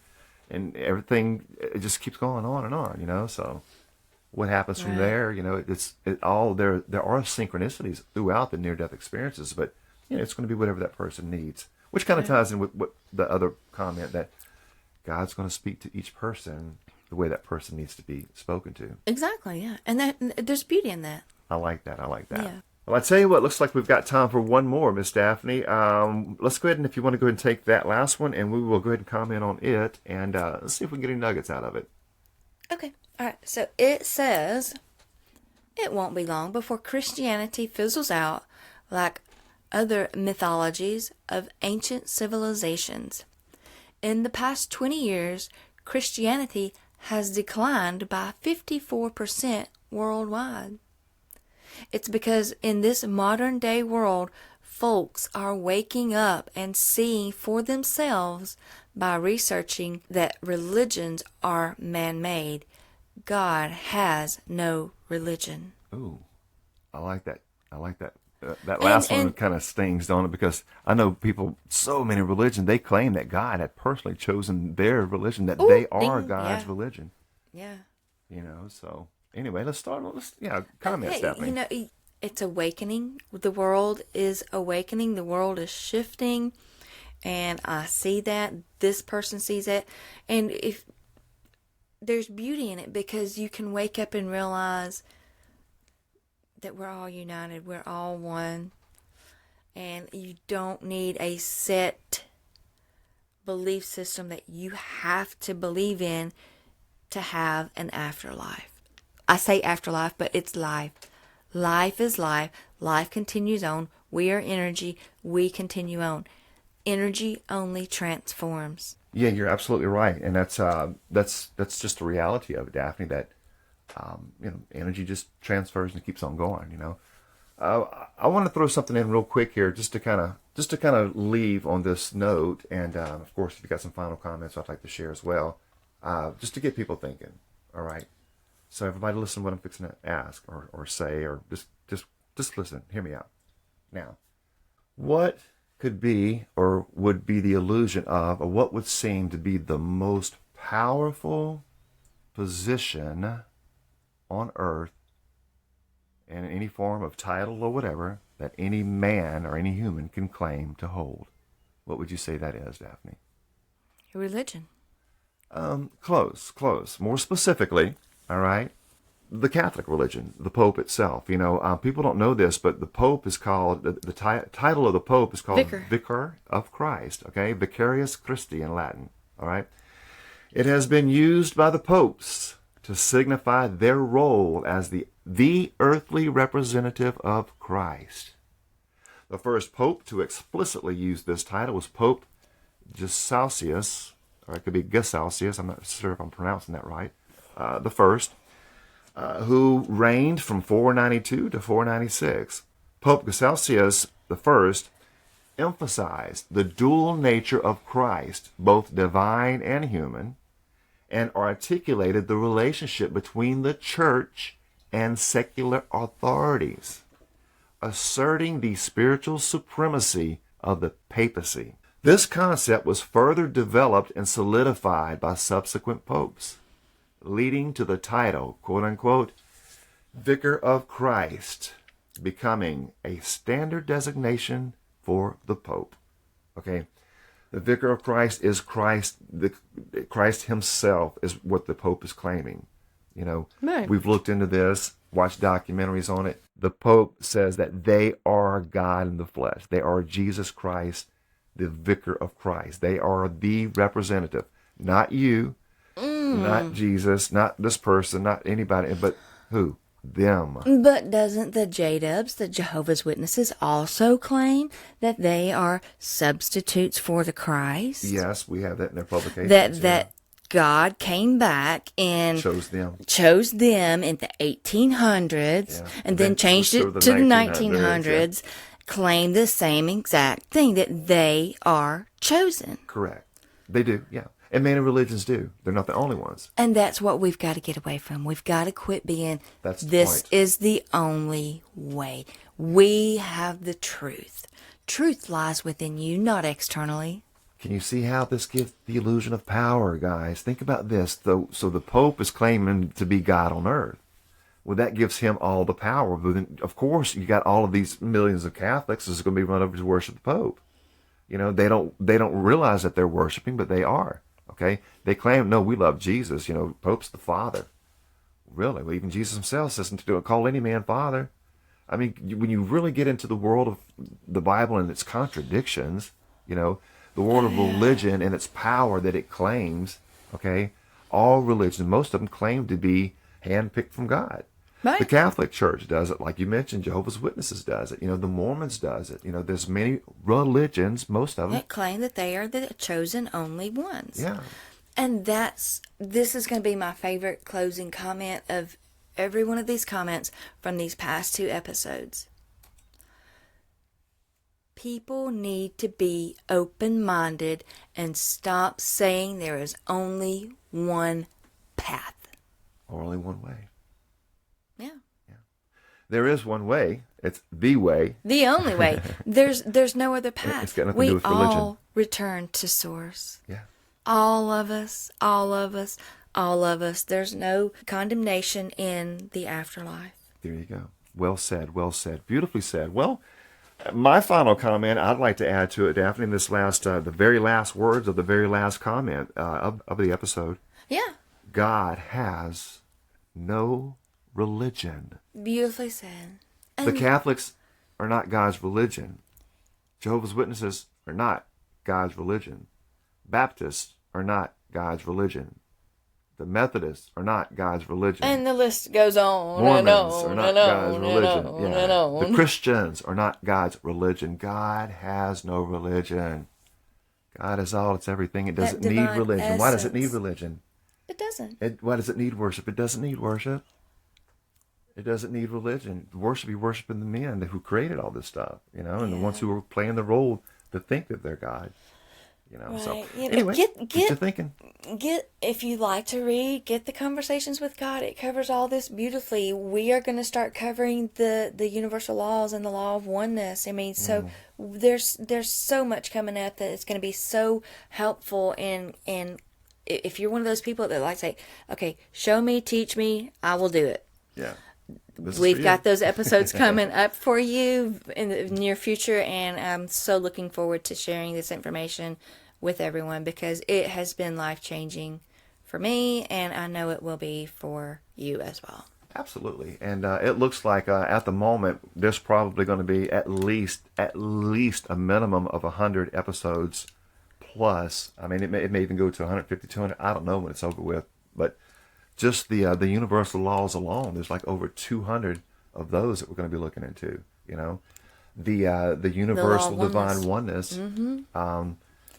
and everything, it just keeps going on and on, So what happens from there? There are synchronicities throughout the near-death experiences, but it's going to be whatever that person needs, which kind of ties in with what the other comment that God's going to speak to each person the way that person needs to be spoken to. Exactly, yeah, and there's beauty in that. I like that. Yeah. Well, I tell you what, looks like we've got time for one more, Miss Daphne. Let's go ahead and if you want to go ahead and take that last one, and we will go ahead and comment on it, and let's see if we can get any nuggets out of it. Okay. All right. So it says, it won't be long before Christianity fizzles out like other mythologies of ancient civilizations. In the past 20 years, Christianity has declined by 54% worldwide. It's because in this modern day world, folks are waking up and seeing for themselves by researching that religions are man-made. God has no religion. Ooh, I like that. That last one kind of stings, don't it? Because I know people, so many religions, they claim that God had personally chosen their religion, that they are God's religion. Yeah. So... Anyway, let's start. Comments, Daphne. It's awakening. The world is awakening. The world is shifting, and I see that. This person sees it, and if there's beauty in it, because you can wake up and realize that we're all united. We're all one, and you don't need a set belief system that you have to believe in to have an afterlife. I say afterlife, but it's life. Life is life. Life continues on. We are energy. We continue on. Energy only transforms. Yeah, you're absolutely right, and that's just the reality of it, Daphne. That energy just transfers and keeps on going. I want to throw something in real quick here, just to kind of leave on this note, and of course, if you got some final comments, I'd like to share as well, just to get people thinking. All right, so everybody, listen to what I'm fixing to ask or say, or just listen. Hear me out. Now, what could be or would be the illusion of, or what would seem to be the most powerful position on earth, in any form of title or whatever, that any man or any human can claim to hold? What would you say that is, Daphne? Religion. Close. More specifically, all right, the Catholic religion, the Pope itself. People don't know this, but the Pope is called, the title of the Pope is called Vicar of Christ, okay? Vicarius Christi in Latin, all right? It has been used by the popes to signify their role as the earthly representative of Christ. The first pope to explicitly use this title was Pope Gesausius, or it could be Gesausius, I'm not sure if I'm pronouncing that right, the first, who reigned from 492 to 496. Pope Gesausius I emphasized the dual nature of Christ, both divine and human, and articulated the relationship between the church and secular authorities, asserting the spiritual supremacy of the papacy. This concept was further developed and solidified by subsequent popes, leading to the title, quote-unquote, Vicar of Christ, becoming a standard designation for the Pope. Okay, the Vicar of Christ is Christ. Christ himself is what the Pope is claiming. Right. We've looked into this, watched documentaries on it. The Pope says that they are God in the flesh. They are Jesus Christ, the Vicar of Christ. They are the representative, not you, not Jesus, not this person, not anybody, but who? Them. But doesn't the J-Dubs, the Jehovah's Witnesses, also claim that they are substitutes for the Christ? Yes, we have that in their publications. That God came back and chose them in the 1800s, and then changed it to the 1900s, claim the same exact thing, that they are chosen. Correct. They do, yeah. And many religions do. They're not the only ones. And that's what we've got to get away from. We've got to quit being, this is the only way. We have the truth. Truth lies within you, not externally. Can you see how this gives the illusion of power, guys? Think about this. So the Pope is claiming to be God on earth. Well, that gives him all the power. But then, of course, you got all of these millions of Catholics who's going to be run over to worship the Pope. They don't realize that they're worshiping, but they are. Okay, they claim, no, we love Jesus. Pope's the Father. Really? Well, even Jesus himself says to call any man Father. I mean, when you really get into the world of the Bible and its contradictions, the world of religion and its power that it claims, okay, all religions, most of them claim to be handpicked from God. Right. The Catholic Church does it, like you mentioned. Jehovah's Witnesses does it. The Mormons does it. There's many religions, most of them, that claim that they are the chosen only ones. Yeah. And this is going to be my favorite closing comment of every one of these comments from these past 2 episodes. People need to be open-minded and stop saying there is only one path. Or only one way. Yeah. There is one way. It's the way. The only way. There's no other path. It's got nothing to do with religion. We all return to source. Yeah. All of us. There's no condemnation in the afterlife. There you go. Well said. Beautifully said. Well, my final comment I'd like to add to it, Daphne, in this the very last words of the very last comment of the episode. Yeah. God has no religion. Beautifully said. The Catholics are not God's religion. Jehovah's Witnesses are not God's religion. Baptists are not God's religion. The Methodists are not God's religion. And the list goes on. Mormons are not God's religion. And on. The Christians are not God's religion. God has no religion. God is all. It's everything. It doesn't need religion. Essence. Why does it need religion? It doesn't. Why does it need worship? It doesn't need worship. It doesn't need religion. Worship, be worshiping the men who created all this stuff, and the ones who are playing the role to think that they're God. Right. So anyway, get you thinking. If you like to read, get the Conversations with God. It covers all this beautifully. We are going to start covering the universal laws and the law of oneness. I mean, so there's so much coming up that it's going to be so helpful. And if you're one of those people that like to say, okay, show me, teach me, I will do it. Yeah. We've got those episodes coming up for you in the near future, and I'm so looking forward to sharing this information with everyone because it has been life-changing for me, and I know it will be for you as well. Absolutely. And it looks like at the moment there's probably going to be at least a minimum of 100 episodes plus. I mean, it may even go to 150, 200. I don't know when it's over with, but just the universal laws alone, there's like over 200 of those that we're going to be looking into. The universal divine oneness.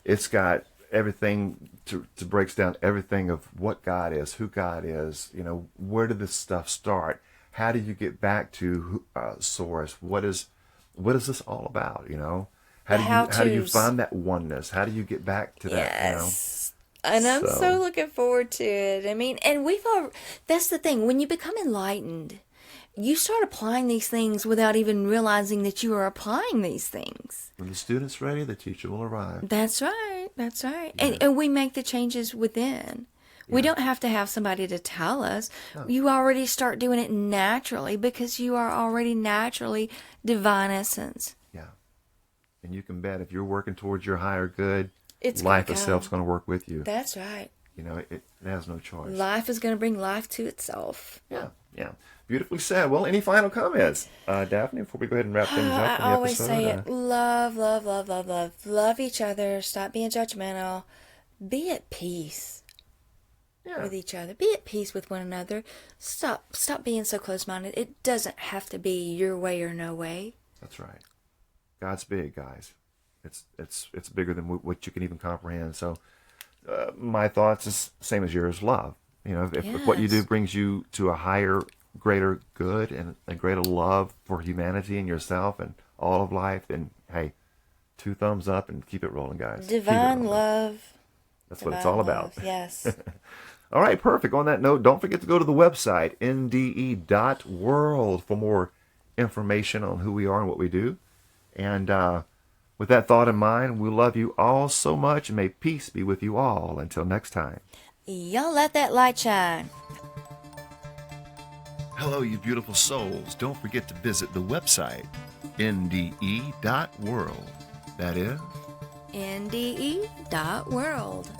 It's got everything to breaks down everything of what God is, who God is. Where did this stuff start? How do you get back to source? What is this all about? How do you find that oneness? How do you get back to that? Yes. And I'm so looking forward to it. I mean, and that's the thing. When you become enlightened, you start applying these things without even realizing that you are applying these things. When the student's ready, the teacher will arrive. That's right. That's right. Yeah. And we make the changes within. Yeah. We don't have to have somebody to tell us. No. You already start doing it naturally because you are already naturally divine essence. Yeah. And you can bet if you're working towards your higher good, life itself is going to work with you. That's right. It has no choice. Life is going to bring life to itself. Yeah. Beautifully said. Well, any final comments, Daphne, before we go ahead and wrap things up? I always say it. Love, love, love, love, love. Love each other. Stop being judgmental. Be at peace with each other. Be at peace with one another. Stop being so close-minded. It doesn't have to be your way or no way. That's right. God's big, guys. It's bigger than what you can even comprehend. So my thoughts is same as yours. Love. If what you do brings you to a higher, greater good and a greater love for humanity and yourself and all of life, then hey, 2 thumbs up and keep it rolling, guys. Divine love. That's what it's all about. Yes. All right, perfect. On that note, don't forget to go to the website, NDE.world, for more information on who we are and what we do. And with that thought in mind, we love you all so much, and may peace be with you all. Until next time. Y'all let that light shine. Hello, you beautiful souls. Don't forget to visit the website, NDE.world. That is NDE.world.